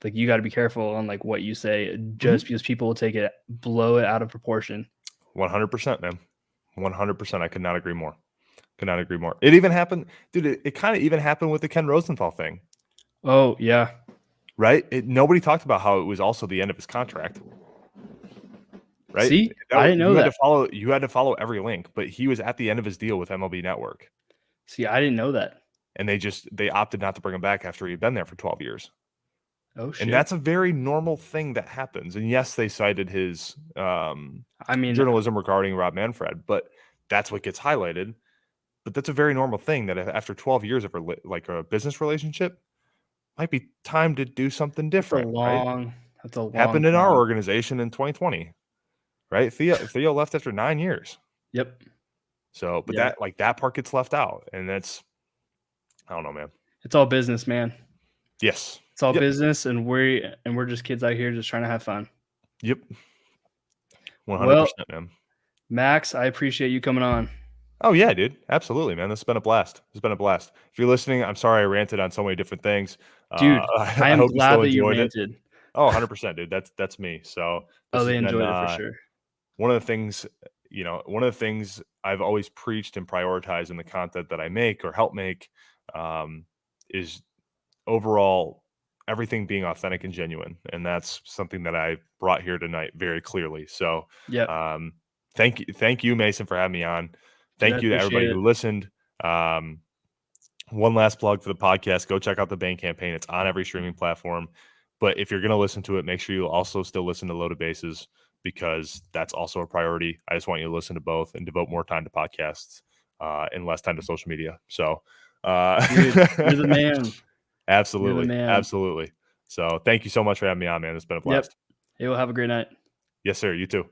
like you got to be careful on like what you say, just because people will take it, blow it out of proportion. 100%, man. 100%. I could not agree more. Could not agree more. It even happened, dude. It kind of even happened with the Ken Rosenthal thing, Oh yeah. right? Nobody talked about how it was also the end of his contract, right? See, I didn't know you had that. to follow. You had to follow every link, but he was at the end of his deal with MLB Network, See, I didn't know that. and they opted not to bring him back after he'd been there for 12 years. Oh And shit. that's a very normal thing that happens. And yes, they cited his I mean, journalism regarding Rob Manfred, but that's what gets highlighted. But that's a very normal thing that after 12 years of like a business relationship, might be time to do something that's a different, right? long. That's a long Happened in our time. organization in 2020, right? Theo left after 9 years. Yep. So, but Yeah. that part gets left out, and that's, I don't know, man. It's all business, man. Yes. It's all Yep. business, and we're just kids out here just trying to have fun. Yep. 100%, Well, man. Max, I appreciate you coming on. Oh yeah, dude. Absolutely, man. This has been a blast. It's been a blast. If you're listening, I'm sorry I ranted on so many different things. Dude, I I am hope you glad still that you enjoyed it. ranted. Oh, 100%, dude. That's me. So this Oh, has they been enjoyed it for sure. one of the things, one of the things I've always preached and prioritized in the content that I make or help make, is overall everything being authentic and genuine. And that's something that I brought here tonight very clearly. So Yep. thank you, Mason, for having me on. Dude, I Thank you to appreciate everybody it. who listened. One last plug for the podcast. Go check out the Bain campaign. It's on every streaming platform. But if you're going to listen to it, make sure you also still listen to Loaded Bases, because that's also a priority. I just want you to listen to both and devote more time to podcasts and less time to social media. So, Dude, you're the man. You're the absolutely. man. Absolutely. So thank you so much for having me on, man. It's been a Yep. blast. Hey, well, have a great night. Yes, sir. You too.